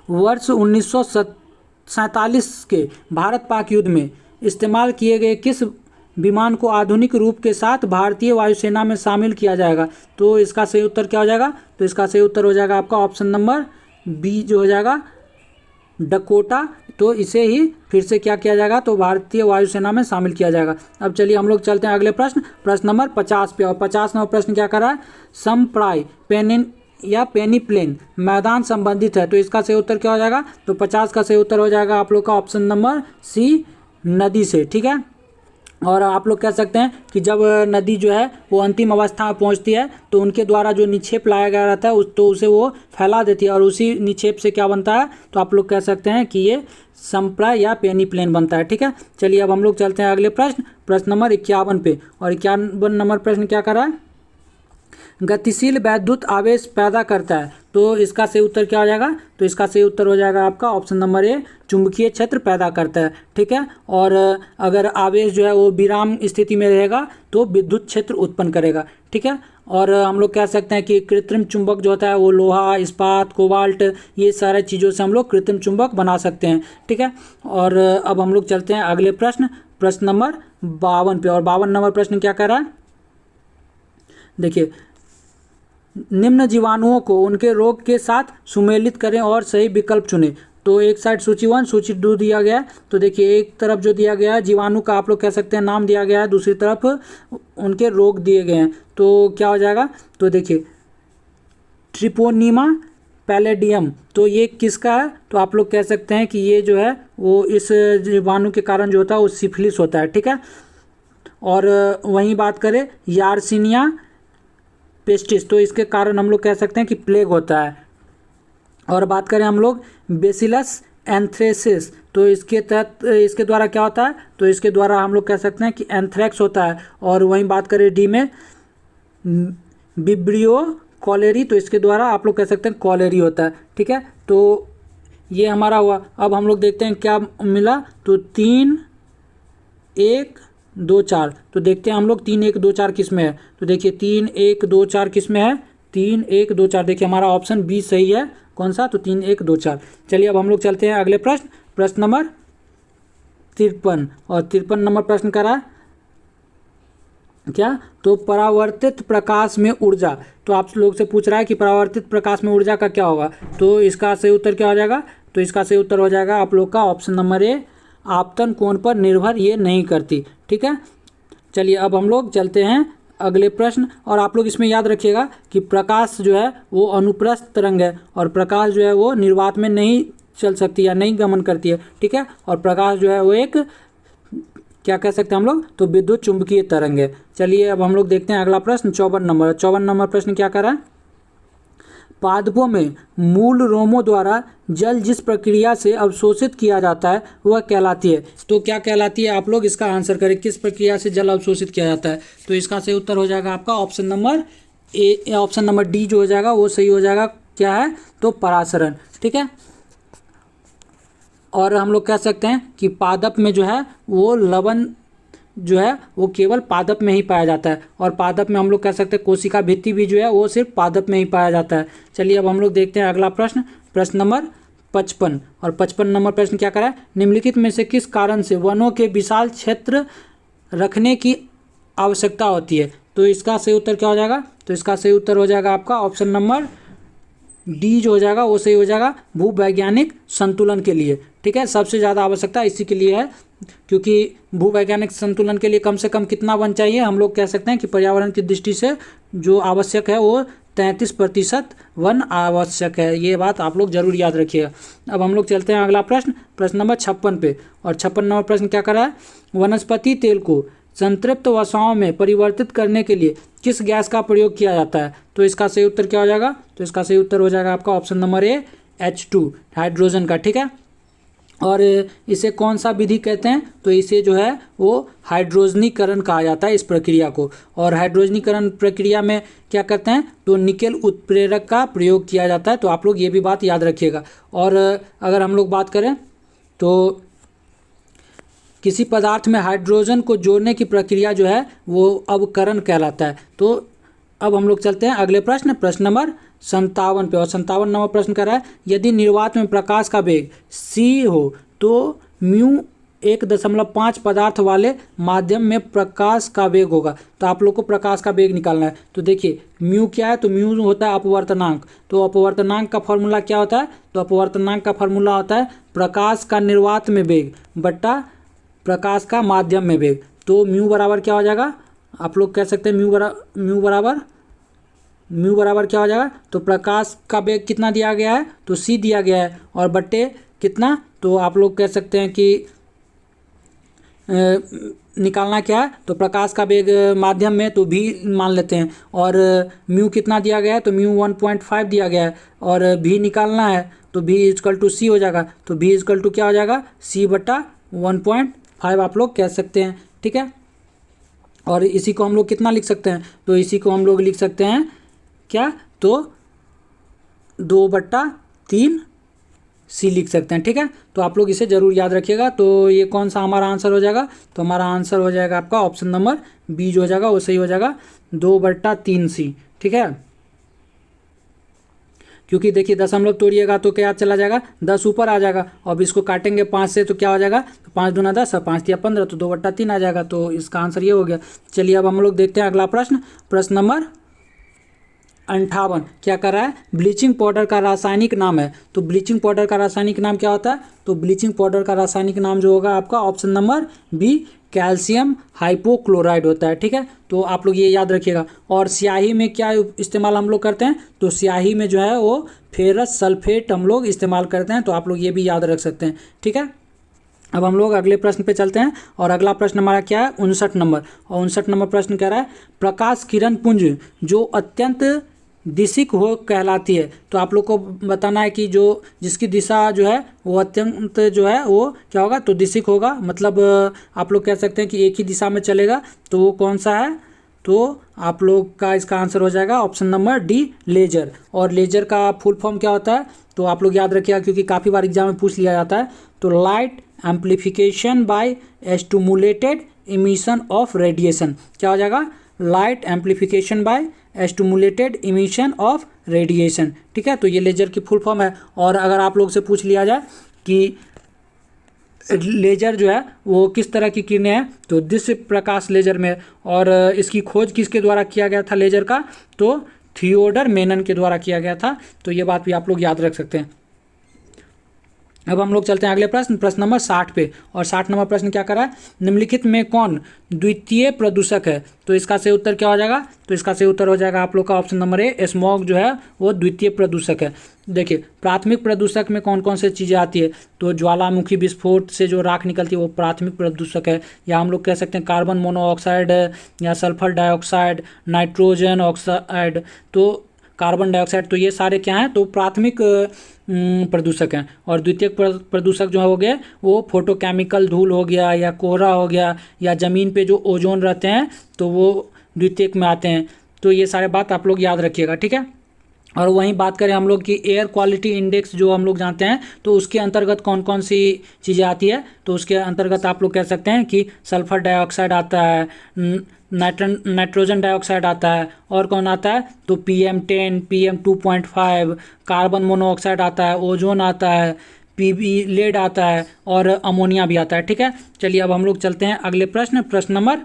वर्ष 1947 के भारत पाक युद्ध में इस्तेमाल किए गए किस विमान को आधुनिक रूप के साथ भारतीय वायुसेना में शामिल किया जाएगा? तो इसका सही उत्तर क्या हो जाएगा? तो इसका सही उत्तर हो जाएगा आपका ऑप्शन नंबर बी जो हो जाएगा डकोटा। तो इसे ही फिर से क्या किया जाएगा? तो भारतीय वायुसेना में शामिल किया जाएगा। अब चलिए हम लोग चलते हैं अगले प्रश्न, प्रश्न नंबर 50 पे। और 50 नंबर प्रश्न क्या कर रहा है? समप्राय पेनिन या पेनीप्लेन मैदान संबंधित है। तो इसका सही उत्तर क्या हो जाएगा? तो 50 का सही उत्तर हो जाएगा आप लोग का ऑप्शन नंबर सी नदी से। ठीक है, और आप लोग कह सकते हैं कि जब नदी जो है वो अंतिम अवस्था में पहुंचती है तो उनके द्वारा जो निक्षेप लाया गया रहता है तो उसे वो फैला देती है और उसी निक्षेप से क्या बनता है? तो आप लोग कह सकते हैं कि ये समप्राय या पेनीप्लेन बनता है। ठीक है, चलिए अब हम लोग चलते हैं अगले प्रश्न, प्रश्न नंबर 51 पे। और 51 नंबर प्रश्न क्या कर रहा है? गतिशील वैद्युत आवेश पैदा करता है। तो इसका सही उत्तर क्या हो जाएगा? तो इसका सही उत्तर हो जाएगा आपका ऑप्शन नंबर ए चुंबकीय क्षेत्र पैदा करता है। ठीक है, और अगर आवेश जो है वो विराम स्थिति में रहेगा तो विद्युत क्षेत्र उत्पन्न करेगा। ठीक है, और हम लोग कह सकते हैं कि कृत्रिम चुंबक जो होता है वो लोहा, इस्पात, कोबाल्ट, ये सारे चीज़ों से हम लोग कृत्रिम चुंबक बना सकते हैं। ठीक है, और अब हम लोग चलते हैं अगले प्रश्न, प्रश्न नंबर 52 पे। और 52 नंबर प्रश्न क्या कह रहा है? देखिए, निम्न जीवाणुओं को उनके रोग के साथ सुमेलित करें और सही विकल्प चुनें। तो एक साइड सूची 1 सूची 2 दिया गया है। तो देखिए एक तरफ जो दिया गया है जीवाणु का आप लोग कह सकते हैं नाम दिया गया है, दूसरी तरफ उनके रोग दिए गए हैं। तो क्या हो जाएगा? तो देखिए ट्रिपोनीमा पैलेडियम, तो ये किसका है? तो आप लोग कह सकते हैं कि ये जो है वो इस जीवाणु के कारण जो होता है वो सिफिलिस होता है। ठीक है, और वहीं बात करें यार्सिनिया पेस्टिस, तो इसके कारण हम लोग कह सकते हैं कि प्लेग होता है। और बात करें हम लोग बेसिलस एंथ्रेसिस, तो इसके तहत इसके द्वारा क्या होता है? तो इसके द्वारा हम लोग कह सकते हैं कि एंथ्रेक्स होता है। और वहीं बात करें डी में विब्रियो कॉलेरी, तो इसके द्वारा आप लोग कह सकते हैं कॉलेरी होता है। ठीक है, तो ये हमारा हुआ। अब हम लोग देखते हैं क्या मिला। तो 3 1 2 4, तो देखते हैं हम लोग 3 1 2 4 किस में है। तो देखिए 3 1 2 4 किस में है? 3 1 2 4। देखिए हमारा ऑप्शन बी सही है। कौन सा? तो 3 1 2 4। चलिए अब हम लोग चलते हैं अगले प्रश्न, प्रश्न नंबर 53। और 53 नंबर प्रश्न कर रहा है क्या? तो परावर्तित प्रकाश में ऊर्जा, तो आप लोग से पूछ रहा है कि परावर्तित प्रकाश में ऊर्जा का क्या होगा? तो इसका सही उत्तर क्या हो जाएगा? तो इसका सही उत्तर हो जाएगा आप लोग का ऑप्शन नंबर ए आपतन कोण पर निर्भर ये नहीं करती। ठीक है, चलिए अब हम लोग चलते हैं अगले प्रश्न। और आप लोग इसमें याद रखिएगा कि प्रकाश जो है वो अनुप्रस्थ तरंग है और प्रकाश जो है वो निर्वात में नहीं चल सकती या नहीं गमन करती है। ठीक है, और प्रकाश जो है वो एक क्या कह सकते हैं हम लोग? तो विद्युत चुंबकीय तरंग है। चलिए अब हम लोग देखते हैं अगला प्रश्न 54 नंबर। 54 नंबर प्रश्न क्या कर रहा है? पादपों में मूल रोमों द्वारा जल जिस प्रक्रिया से अवशोषित किया जाता है वह कहलाती है। तो क्या कहलाती है, आप लोग इसका आंसर करें, किस प्रक्रिया से जल अवशोषित किया जाता है। तो इसका सही उत्तर हो जाएगा आपका option number A, option number D जो हो जाएगा वो सही हो जाएगा। क्या है, तो परासरण। ठीक है, और हम लोग कह सकते हैं कि पादप में जो है वो लवण जो है वो केवल पादप में ही पाया जाता है, और पादप में हम लोग कह सकते हैं कोशिका भित्ति भी जो है वो सिर्फ पादप में ही पाया जाता है। चलिए अब हम लोग देखते हैं अगला प्रश्न, प्रश्न नंबर 55। और 55 नंबर प्रश्न क्या करा है, निम्नलिखित में से किस कारण से वनों के विशाल क्षेत्र रखने की आवश्यकता होती है। तो इसका सही उत्तर क्या हो जाएगा, तो इसका सही उत्तर हो जाएगा आपका ऑप्शन नंबर डी जो हो जाएगा वो सही हो जाएगा, भूवैज्ञानिक संतुलन के लिए। ठीक है, सबसे ज़्यादा आवश्यकता इसी के लिए है, क्योंकि भूवैज्ञानिक संतुलन के लिए कम से कम कितना वन चाहिए, हम लोग कह सकते हैं कि पर्यावरण की दृष्टि से जो आवश्यक है वो 33% वन आवश्यक है। ये बात आप लोग जरूर याद रखिएगा। अब हम लोग चलते हैं अगला प्रश्न, प्रश्न नंबर 56 पे। और 56 नंबर प्रश्न क्या करा है, वनस्पति तेल को संतृप्त वसाओं में परिवर्तित करने के लिए किस गैस का प्रयोग किया जाता है। तो इसका सही उत्तर क्या हो जाएगा, तो इसका सही उत्तर हो जाएगा आपका option number A, H2 hydrogen का। ठीक है, और इसे कौन सा विधि कहते हैं, तो इसे जो है वो हाइड्रोजनीकरण कहा जाता है इस प्रक्रिया को। और हाइड्रोजनीकरण प्रक्रिया में क्या करते हैं, तो निकेल उत्प्रेरक का प्रयोग किया जाता है। तो आप लोग ये भी बात याद रखिएगा। और अगर हम लोग बात करें तो किसी पदार्थ में हाइड्रोजन को जोड़ने की प्रक्रिया जो है वो अवकरण कहलाता है। तो अब हम लोग चलते हैं अगले प्रश्न, प्रश्न नंबर 57 पे। और 57 नंबर प्रश्न कर रहा है, यदि निर्वात में प्रकाश का वेग c हो तो म्यू 1.5 पदार्थ वाले माध्यम में प्रकाश का वेग होगा। तो आप लोग को प्रकाश का वेग निकालना है। तो देखिए म्यू क्या है, तो म्यू होता है अपवर्तनांक। तो अपवर्तनांक का फॉर्मूला क्या होता है, तो अपवर्तनांक का फॉर्मूला होता है प्रकाश का निर्वात में वेग बट्टा प्रकाश का माध्यम में वेग। तो म्यू बराबर क्या हो जाएगा, आप लोग कह सकते हैं म्यू बराबर क्या हो जाएगा, तो प्रकाश का वेग कितना दिया गया है, तो c दिया गया है, और बट्टे कितना, तो आप लोग कह सकते हैं कि निकालना क्या है, तो प्रकाश का वेग माध्यम में तो v मान लेते हैं, और म्यू कितना दिया गया है, तो म्यू 1.5 दिया गया है, और v निकालना है तो v इजकल टू सी हो जाएगा। तो v इजकल टू क्या हो जाएगा, c बटा 1.5 आप लोग कह सकते हैं। ठीक है, और इसी को हम लोग कितना लिख सकते हैं, तो इसी को हम लोग लिख सकते हैं क्या, तो 2/3 सी लिख सकते हैं। ठीक है, तो आप लोग इसे ज़रूर याद रखिएगा। तो ये कौन सा हमारा आंसर हो जाएगा, तो हमारा आंसर हो जाएगा आपका ऑप्शन नंबर बी जो हो जाएगा वो सही हो जाएगा, 2/3 सी। ठीक है, क्योंकि देखिए 10 तोड़िएगा तो क्या चला जाएगा, 10 ऊपर आ जाएगा। अब इसको काटेंगे 5 से तो क्या हो जाएगा, तो 5 दूना 10 और 5 या 15, तो 2/3 आ जाएगा। तो इसका आंसर ये हो गया। चलिए अब हम लोग देखते हैं अगला प्रश्न, प्रश्न नंबर 58 क्या कर रहा है, ब्लीचिंग पाउडर का रासायनिक नाम है। तो ब्लीचिंग पाउडर का रासायनिक नाम क्या होता है, तो ब्लीचिंग पाउडर का रासायनिक नाम जो होगा आपका option number B, calcium hypochloride होता है। ठीक है, तो आप लोग ये याद रखिएगा। और स्याही में क्या इस्तेमाल हम लोग करते हैं, तो स्याही में जो है वो फेरस सल्फेट हम लोग इस्तेमाल करते हैं। तो आप लोग ये भी याद रख सकते हैं। ठीक है, अब हम लोग अगले प्रश्न पे चलते हैं। और अगला प्रश्न हमारा क्या है, 59 नंबर। और 59 नंबर प्रश्न कह रहा है, प्रकाश किरण पुंज जो अत्यंत दिशिक हो कहलाती है। तो आप लोग को बताना है कि जो जिसकी दिशा जो है वो अत्यंत जो है वो क्या होगा, तो दिशिक होगा। मतलब आप लोग कह सकते हैं कि एक ही दिशा में चलेगा, तो वो कौन सा है, तो आप लोग का इसका आंसर हो जाएगा ऑप्शन नंबर डी, लेजर। और लेजर का फुल फॉर्म क्या होता है, तो आप लोग याद रखिएगा क्योंकि काफ़ी बार एग्जाम में पूछ लिया जाता है। तो light amplification by stimulated emission of radiation, क्या हो जाएगा, light amplification by stimulated emission of radiation. ठीक है, तो ये लेजर की फुल फॉर्म है। और अगर आप लोग से पूछ लिया जाए कि लेजर जो है वो किस तरह की किरणें हैं, तो दृश्य प्रकाश लेजर में। और इसकी खोज किसके द्वारा किया गया था लेजर का, तो थियोडर मेनन के द्वारा किया गया था। तो ये बात भी आप लोग याद रख सकते हैं। अब हम लोग चलते हैं अगले प्रश्न, प्रश्न नंबर 60 पे। और 60 नंबर प्रश्न क्या कर रहा है, निम्नलिखित में कौन द्वितीय प्रदूषक है। तो इसका सही उत्तर क्या हो जाएगा, तो इसका सही उत्तर हो जाएगा आप लोग का ऑप्शन नंबर ए, स्मॉग जो है वो द्वितीय प्रदूषक है। देखिए प्राथमिक प्रदूषक में कौन कौन से चीज़ें आती है, तो ज्वालामुखी विस्फोट से जो राख निकलती है वो प्राथमिक प्रदूषक है। या हम लोग कह सकते हैं कार्बन मोनोऑक्साइड या सल्फर डाइऑक्साइड, नाइट्रोजन ऑक्साइड। तो कार्बन डाइऑक्साइड। तो ये सारे क्या हैं, तो प्राथमिक प्रदूषक हैं। और द्वितीयक प्रदूषक जो हो गए वो फोटोकेमिकल धूल हो गया या कोहरा हो गया या ज़मीन पे जो ओजोन रहते हैं तो वो द्वितीयक में आते हैं। तो ये सारे बात आप लोग याद रखिएगा, ठीक है। और वहीं बात करें हम लोग की एयर क्वालिटी इंडेक्स जो हम लोग जानते हैं तो उसके अंतर्गत कौन कौन सी चीज़ें आती है, तो उसके अंतर्गत आप लोग कह सकते हैं कि सल्फर डाइऑक्साइड आता है, नाइट्रोजन डाइऑक्साइड आता है, और कौन आता है तो PM10, PM2.5, कार्बन मोनोऑक्साइड आता है, ओजोन आता है, PB लेड आता है और अमोनिया भी आता है, ठीक है। चलिए अब हम लोग चलते हैं अगले प्रश्न नंबर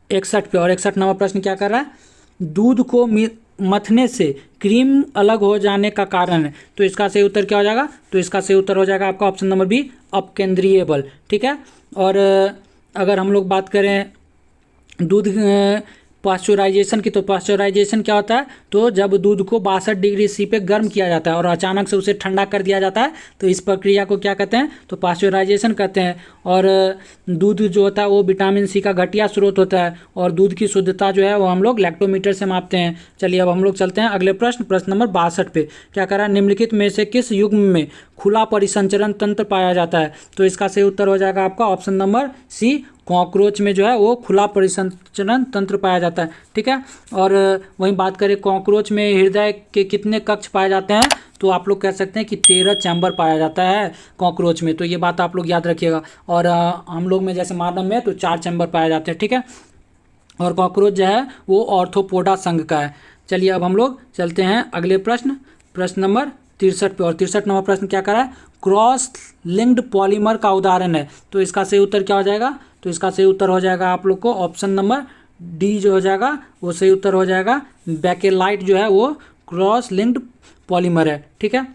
61 पे। और 61 नंबर प्रश्न क्या कर रहा है, दूध को मथने से क्रीम अलग हो जाने का कारण है। तो इसका सही उत्तर क्या हो जाएगा, तो इसका सही उत्तर हो जाएगा आपका ऑप्शन नंबर बी, अपकेंद्रीय, ठीक है। और अगर हम लोग बात करें दूध पास्चुराइजेशन की, तो पास्चुराइजेशन क्या होता है, तो जब दूध को 62 डिग्री सी पे गर्म किया जाता है और अचानक से उसे ठंडा कर दिया जाता है तो इस प्रक्रिया को क्या कहते हैं, तो पास्चुराइजेशन कहते हैं। और दूध जो होता है वो विटामिन सी का घटिया स्रोत होता है और दूध की शुद्धता जो है वो हम लोग लैक्टोमीटर से मापते हैं। चलिए अब हम लोग चलते हैं अगले प्रश्न नंबर 62 पे। क्या कह रहा है, निम्नलिखित में से किस युग्म में खुला परिसंचरण तंत्र पाया जाता है। तो इसका सही उत्तर हो जाएगा आपका ऑप्शन नंबर सी, कॉकरोच में जो है वो खुला परिसंचरण तंत्र पाया जाता है, ठीक है। और वहीं बात करें कॉकरोच में हृदय के कितने कक्ष पाए जाते हैं, तो आप लोग कह सकते हैं कि 13 चैम्बर पाया जाता है कॉकरोच में। तो ये बात आप लोग याद रखिएगा। और हम लोग में जैसे मानव में तो 4 चैम्बर पाए जाते हैं, ठीक है। और कॉकरोच जो है वो ऑर्थोपोडा संघ का है। चलिए अब हम लोग चलते हैं अगले प्रश्न नंबर 63 पे। और 63 नंबर प्रश्न क्या कर रहा है, क्रॉस लिंक्ड पॉलीमर का उदाहरण है। तो इसका सही उत्तर क्या हो जाएगा, तो इसका सही उत्तर हो जाएगा आप लोग को ऑप्शन नंबर डी जो हो जाएगा वो सही उत्तर हो जाएगा। बेकेलाइट जो है वो क्रॉस लिंक्ड पॉलीमर है, ठीक है।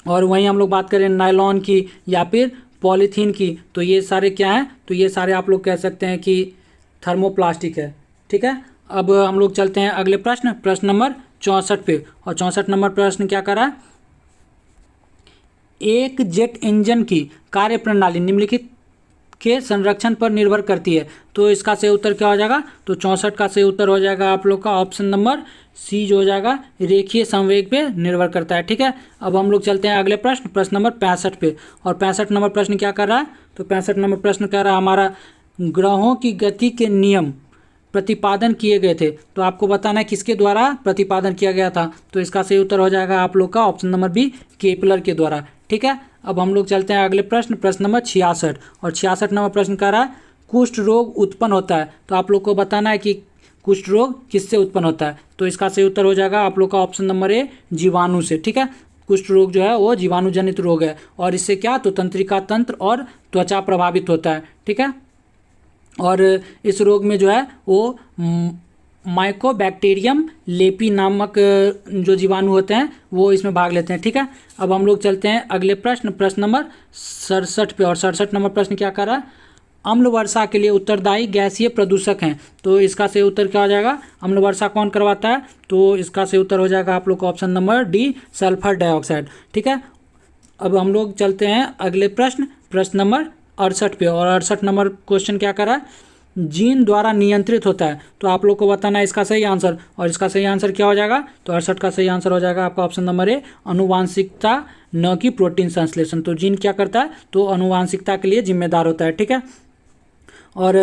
और वहीं हम लोग बात करें नायलॉन की या फिर पॉलीथीन की, तो ये सारे क्या हैं, तो ये सारे आप लोग कह सकते हैं कि थर्मोप्लास्टिक है, ठीक है। अब हम लोग चलते हैं अगले प्रश्न नंबर 64 पे। और 64 नंबर प्रश्न क्या कर रहा है, एक जेट इंजन की कार्यप्रणाली निम्नलिखित के संरक्षण पर निर्भर करती है। तो इसका सही उत्तर क्या हो जाएगा, तो 64 का सही उत्तर हो जाएगा आप लोग का ऑप्शन नंबर सी जो हो जाएगा, रेखीय संवेग पे निर्भर करता है, ठीक है। अब हम लोग चलते हैं अगले प्रश्न नंबर 65 पे। और 65 नंबर प्रश्न क्या कर रहा है, तो 65 नंबर प्रश्न कह रहा है हमारा ग्रहों की गति के नियम प्रतिपादन किए गए थे। तो आपको बताना है किसके द्वारा प्रतिपादन किया गया था। तो इसका सही उत्तर हो जाएगा आप लोग का ऑप्शन नंबर बी, केपलर के द्वारा, ठीक है। अब हम लोग चलते हैं अगले प्रश्न नंबर 66। और 66 नंबर प्रश्न कह रहा है कुष्ठ रोग उत्पन्न होता है। तो आप लोग को बताना है कि कुष्ठ रोग किससे उत्पन्न होता है। तो इसका सही उत्तर हो जाएगा आप लोग का ऑप्शन नंबर ए, जीवाणु से, ठीक है। कुष्ठ रोग जो है वो जीवाणु जनित रोग है और इससे क्या, तो तंत्रिका तंत्र और त्वचा प्रभावित होता है, ठीक है। और इस रोग में जो है वो माइकोबैक्टीरियम लेपी नामक जो जीवाणु होते हैं वो इसमें भाग लेते हैं, ठीक है। अब हम लोग चलते हैं अगले प्रश्न नंबर 67 पे। और 67 नंबर प्रश्न क्या कर रहा है, अम्ल वर्षा के लिए उत्तरदायी गैसीय प्रदूषक हैं। तो इसका सही उत्तर क्या हो जाएगा, अम्ल वर्षा कौन करवाता है, तो इसका सही उत्तर हो जाएगा आप लोग का option number D, sulphur dioxide, ठीक है। अब हम लोग चलते हैं अगले प्रश्न नंबर 68 पे। और 68 नंबर क्वेश्चन क्या कर रहा है, जीन द्वारा नियंत्रित होता है। तो आप लोग को बताना है इसका सही आंसर। और इसका सही आंसर क्या हो जाएगा, तो 68 का सही आंसर हो जाएगा आपका ऑप्शन नंबर ए, अनुवांशिकता न कि प्रोटीन संश्लेषण। तो जीन क्या करता है, तो अनुवांशिकता के लिए जिम्मेदार होता है, ठीक है। और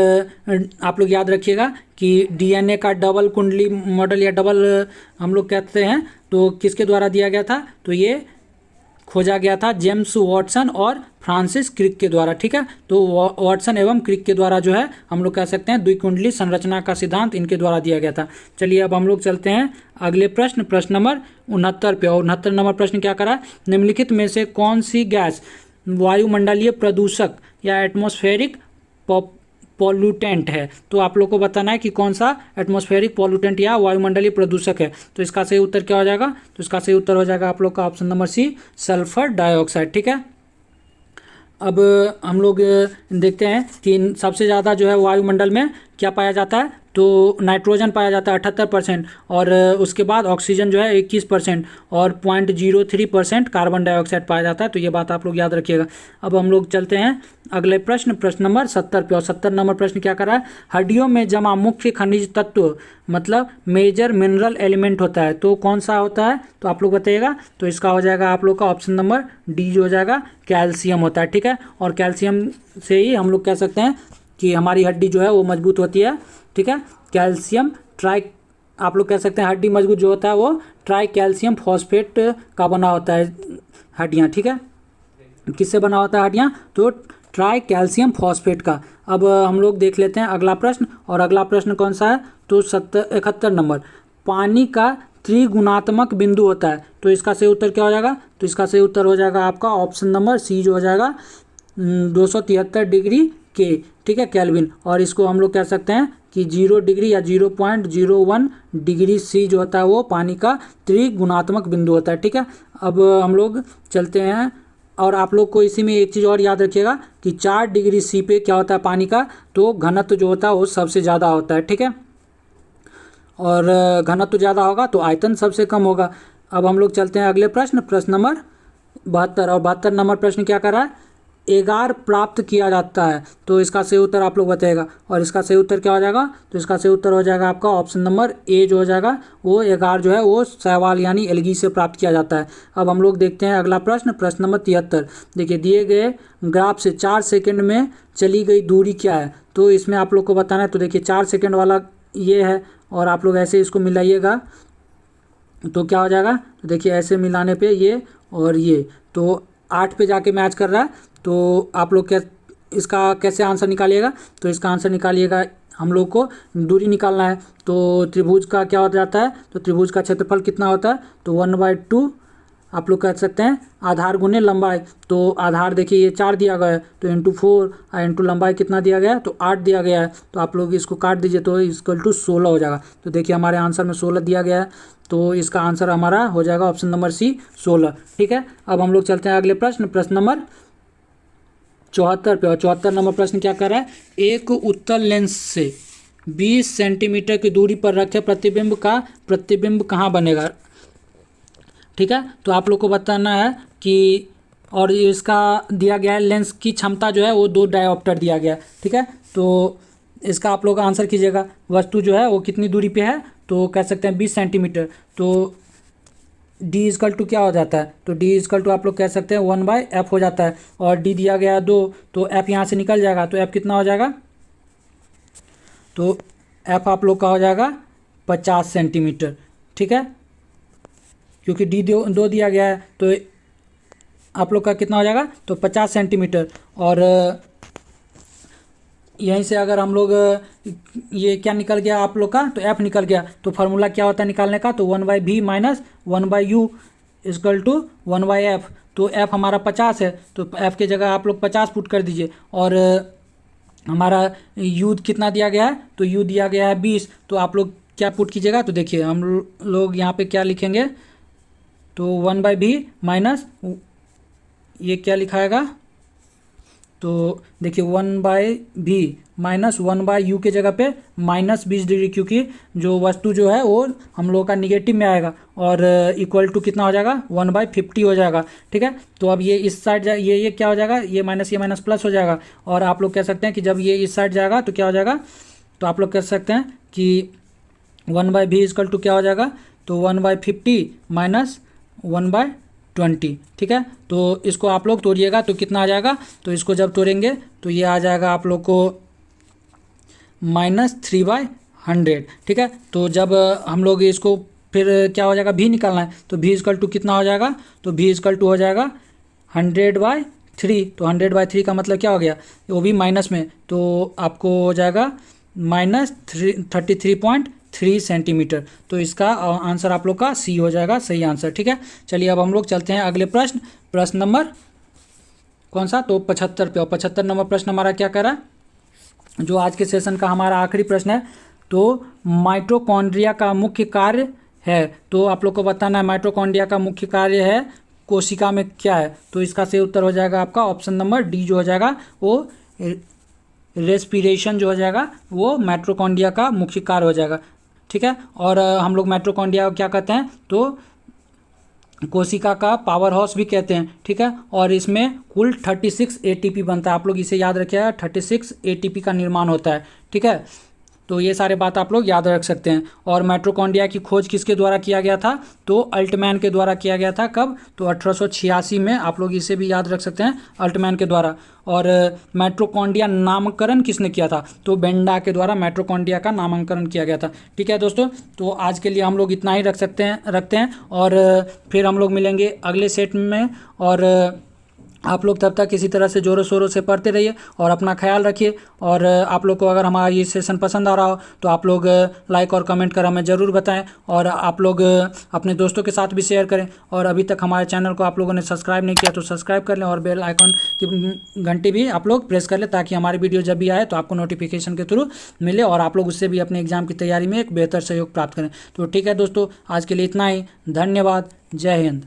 आप लोग याद रखिएगा कि डीएनए का डबल कुंडली मॉडल या डबल हम लोग कहते हैं तो किसके द्वारा दिया गया था, तो ये खोजा गया था जेम्स वाटसन और फ्रांसिस क्रिक के द्वारा, ठीक है। तो वाटसन एवं क्रिक के द्वारा जो है हम लोग कह सकते हैं द्विकुंडली संरचना का सिद्धांत इनके द्वारा दिया गया था। चलिए अब हम लोग चलते हैं अगले प्रश्न नंबर 69 पे। और 69 नंबर प्रश्न क्या करा, निम्नलिखित में से कौन सी गैस वायुमंडलीय प्रदूषक या एटमॉस्फेरिक पॉल्यूटेंट है। तो आप लोग को बताना है कि कौन सा एटमॉस्फेरिक पॉल्यूटेंट या वायुमंडलीय प्रदूषक है। तो इसका सही उत्तर क्या हो जाएगा, तो इसका सही उत्तर हो जाएगा आप लोग का option number C, sulphur dioxide, ठीक है। अब हम लोग देखते हैं कि सबसे ज़्यादा जो है वायुमंडल में क्या पाया जाता है, तो नाइट्रोजन पाया जाता है 78%, और उसके बाद ऑक्सीजन जो है 21%, और 0.03% कार्बन डाइऑक्साइड पाया जाता है। तो ये बात आप लोग याद रखिएगा। अब हम लोग चलते हैं अगले प्रश्न नंबर 70 पे, और 70 नंबर प्रश्न क्या कर रहा है, हड्डियों में जमा मुख्य खनिज तत्व मतलब मेजर मिनरल एलिमेंट होता है, तो कौन सा होता है, तो आप लोग बताइएगा। तो इसका हो जाएगा आप लोग का ऑप्शन नंबर डी जो हो जाएगा कैल्शियम होता है, ठीक है। और कैल्शियम से ही हम लोग कह सकते हैं कि हमारी हड्डी जो है वो मजबूत होती है, ठीक है। कैल्शियम ट्राई, आप लोग कह सकते हैं हड्डी मजबूत जो होता है वो ट्राई कैल्शियम फॉस्फेट का बना होता है हड्डियाँ, ठीक है। किससे बना होता है हड्डियाँ, तो ट्राई कैल्शियम फॉस्फेट का। अब हम लोग देख लेते हैं अगला प्रश्न, और अगला प्रश्न कौन सा है, तो 71 नंबर, पानी का त्रिगुणात्मक बिंदु होता है, तो इसका सही उत्तर क्या हो जाएगा, तो इसका सही उत्तर हो जाएगा आपका ऑप्शन नंबर सी जो हो जाएगा 273 डिग्री के, ठीक है, केल्विन। और इसको हम लोग कह सकते हैं कि 0 डिग्री या 0.01 डिग्री सी जो होता है वो पानी का त्रिगुणात्मक बिंदु होता है, ठीक है। अब हम लोग चलते हैं, और आप लोग को इसी में एक चीज़ और याद रखिएगा कि 4 डिग्री सी पे क्या होता है पानी का, तो घनत्व जो होता है वो सबसे ज़्यादा होता है, ठीक है। और घनत्व ज़्यादा होगा तो आयतन सबसे कम होगा। अब हम लोग चलते हैं अगले प्रश्न नंबर 72, और 72 नंबर प्रश्न क्या कर रहा है, एगार प्राप्त किया जाता है, तो इसका सही उत्तर आप लोग बताइएगा। और इसका सही उत्तर क्या हो जाएगा, तो इसका सही उत्तर हो जाएगा आपका ऑप्शन नंबर ए जो हो जाएगा, वो एगार जो है वो शैवाल यानी एल्गी से प्राप्त किया जाता है। अब हम लोग देखते हैं अगला प्रश्न नंबर 73। देखिए दिए गए ग्राफ से 4 सेकंड में चली गई दूरी क्या है, तो इसमें आप लोग को बताना है। तो देखिए 4 सेकंड वाला ये है, और आप लोग ऐसे इसको मिलाइएगा तो क्या हो जाएगा, तो देखिए ऐसे मिलाने पे ये और ये तो 8 पे जाके मैच कर रहा है। तो आप लोग क्या इसका कैसे आंसर निकालिएगा, तो इसका आंसर निकालिएगा, हम लोग को दूरी निकालना है। तो त्रिभुज का क्या हो जाता है, तो त्रिभुज का क्षेत्रफल कितना होता है, तो 1/2 आप लोग कह सकते हैं आधार गुने लंबाई। तो आधार देखिए ये 4 दिया गया है, तो इंटू 4 और इंटू लंबाई कितना दिया गया है, तो 8 दिया गया है। तो आप लोग इसको काट दीजिए तो इक्वल टू 16 हो जाएगा। तो देखिए हमारे आंसर में 16 दिया गया है, तो इसका आंसर हमारा हो जाएगा ऑप्शन नंबर सी 16, ठीक है। अब हम लोग चलते हैं अगले प्रश्न नंबर 74 पे, और 74 नंबर प्रश्न क्या कर रहा है, एक उत्तल लेंस से 20 सेंटीमीटर की दूरी पर रखे प्रतिबिंब का प्रतिबिंब कहाँ बनेगा, ठीक है। तो आप लोग को बताना है कि, और इसका दिया गया है लेंस की क्षमता जो है वो 2 डायोप्टर दिया गया है, ठीक है। तो इसका आप लोग आंसर कीजिएगा, वस्तु जो है वो कितनी दूरी पे है, तो कह सकते हैं 20 सेंटीमीटर। तो डी इजकल टू क्या हो जाता है, तो डी इजकल टू आप लोग कह सकते हैं 1/f हो जाता है, और डी दिया गया है 2, तो f यहाँ से निकल जाएगा, तो f कितना हो जाएगा, तो f आप लोग का हो जाएगा 50 सेंटीमीटर, ठीक है, क्योंकि डी 2 दिया गया है, तो आप लोग का कितना हो जाएगा, तो 50 सेंटीमीटर। और यहीं से अगर हम लोग ये क्या निकल गया आप लोग का, तो f निकल गया, तो फार्मूला क्या होता है निकालने का, तो 1/v minus 1/u is equal to 1/f। तो f हमारा 50 है, तो f के जगह आप लोग 50 पुट कर दीजिए, और हमारा u कितना दिया गया है, तो u दिया गया है 20, तो आप लोग क्या पुट कीजिएगा, तो देखिए हम लोग यहाँ पे क्या लिखेंगे, तो 1/v माइनस ये क्या लिखाएगा, तो देखिए 1/v माइनस 1/u के जगह पे माइनस 20 डिग्री, क्योंकि जो वस्तु जो है वो हम लोगों का निगेटिव में आएगा, और इक्वल टू कितना हो जाएगा, 1/50 हो जाएगा, ठीक है। तो अब ये इस साइड ये क्या हो जाएगा, ये माइनस प्लस हो जाएगा, और आप लोग कह सकते हैं कि जब ये इस साइड जाएगा तो क्या हो जाएगा, तो आप लोग कह सकते हैं कि 1/v इक्वल टू क्या हो जाएगा, तो 1/50 माइनस 1/20, ठीक है। तो इसको आप लोग तोड़िएगा तो कितना आ जाएगा, तो इसको जब तोड़ेंगे तो ये आ जाएगा आप लोग को -3/100, ठीक है। तो जब हम लोग इसको फिर क्या हो जाएगा, भी निकालना है, तो भी इक्वल टू कितना हो जाएगा, तो भी इक्वल टू हो जाएगा 100/3। तो 100/3 का मतलब क्या हो गया, वो भी माइनस में, तो आपको हो जाएगा -33.3 सेंटीमीटर। तो इसका आंसर आप लोग का सी हो जाएगा, सही आंसर, ठीक है। चलिए अब हम लोग चलते हैं अगले प्रश्न नंबर कौन सा, तो 75 पे, और 75 नंबर प्रश्न हमारा क्या कह रहा है, जो आज के सेशन का हमारा आखिरी प्रश्न है, तो माइटोकॉन्ड्रिया का मुख्य कार्य है, तो आप लोग को बताना है माइटोकॉन्ड्रिया का मुख्य कार्य है कोशिका में क्या है, तो इसका सही उत्तर हो जाएगा आपका ऑप्शन नंबर डी जो हो जाएगा वो रेस्पिरेशन जो हो जाएगा वो माइटोकॉन्ड्रिया का मुख्य कार्य हो जाएगा। ठीक है, और हम लोग माइटोकॉन्ड्रिया को क्या कहते हैं, तो कोशिका का पावर हाउस भी कहते हैं। ठीक है, और इसमें कुल 36 एटीपी बनता है। आप लोग इसे याद रखिएगा, 36 एटीपी का निर्माण होता है। ठीक है, तो ये सारे बात आप लोग याद रख सकते हैं। और माइटोकॉन्ड्रिया की खोज किसके द्वारा किया गया था, तो अल्टमैन के द्वारा किया गया था। कब, तो 1886 में। आप लोग इसे भी याद रख सकते हैं, अल्टमैन के द्वारा। और माइटोकॉन्ड्रिया नामकरण किसने किया था, तो बेंडा के द्वारा माइटोकॉन्ड्रिया का नामकरण किया गया था। ठीक है दोस्तों, तो आज के लिए हम लोग इतना ही रखते हैं और फिर हम लोग मिलेंगे अगले सेट में। और आप लोग तब तक इसी तरह से ज़ोरों शोरों से पढ़ते रहिए और अपना ख्याल रखिए। और आप लोग को अगर हमारा ये सेशन पसंद आ रहा हो तो आप लोग लाइक और कमेंट कर हमें ज़रूर बताएं, और आप लोग अपने दोस्तों के साथ भी शेयर करें। और अभी तक हमारे चैनल को आप लोगों ने सब्सक्राइब नहीं किया तो सब्सक्राइब कर लें, और बेल आइकॉन की घंटी भी आप लोग प्रेस कर लें, ताकि हमारी वीडियो जब भी आए तो आपको नोटिफिकेशन के थ्रू मिले और आप लोग उससे भी अपने एग्जाम की तैयारी में एक बेहतर सहयोग प्राप्त करें। तो ठीक है दोस्तों, आज के लिए इतना ही। धन्यवाद। जय हिंद।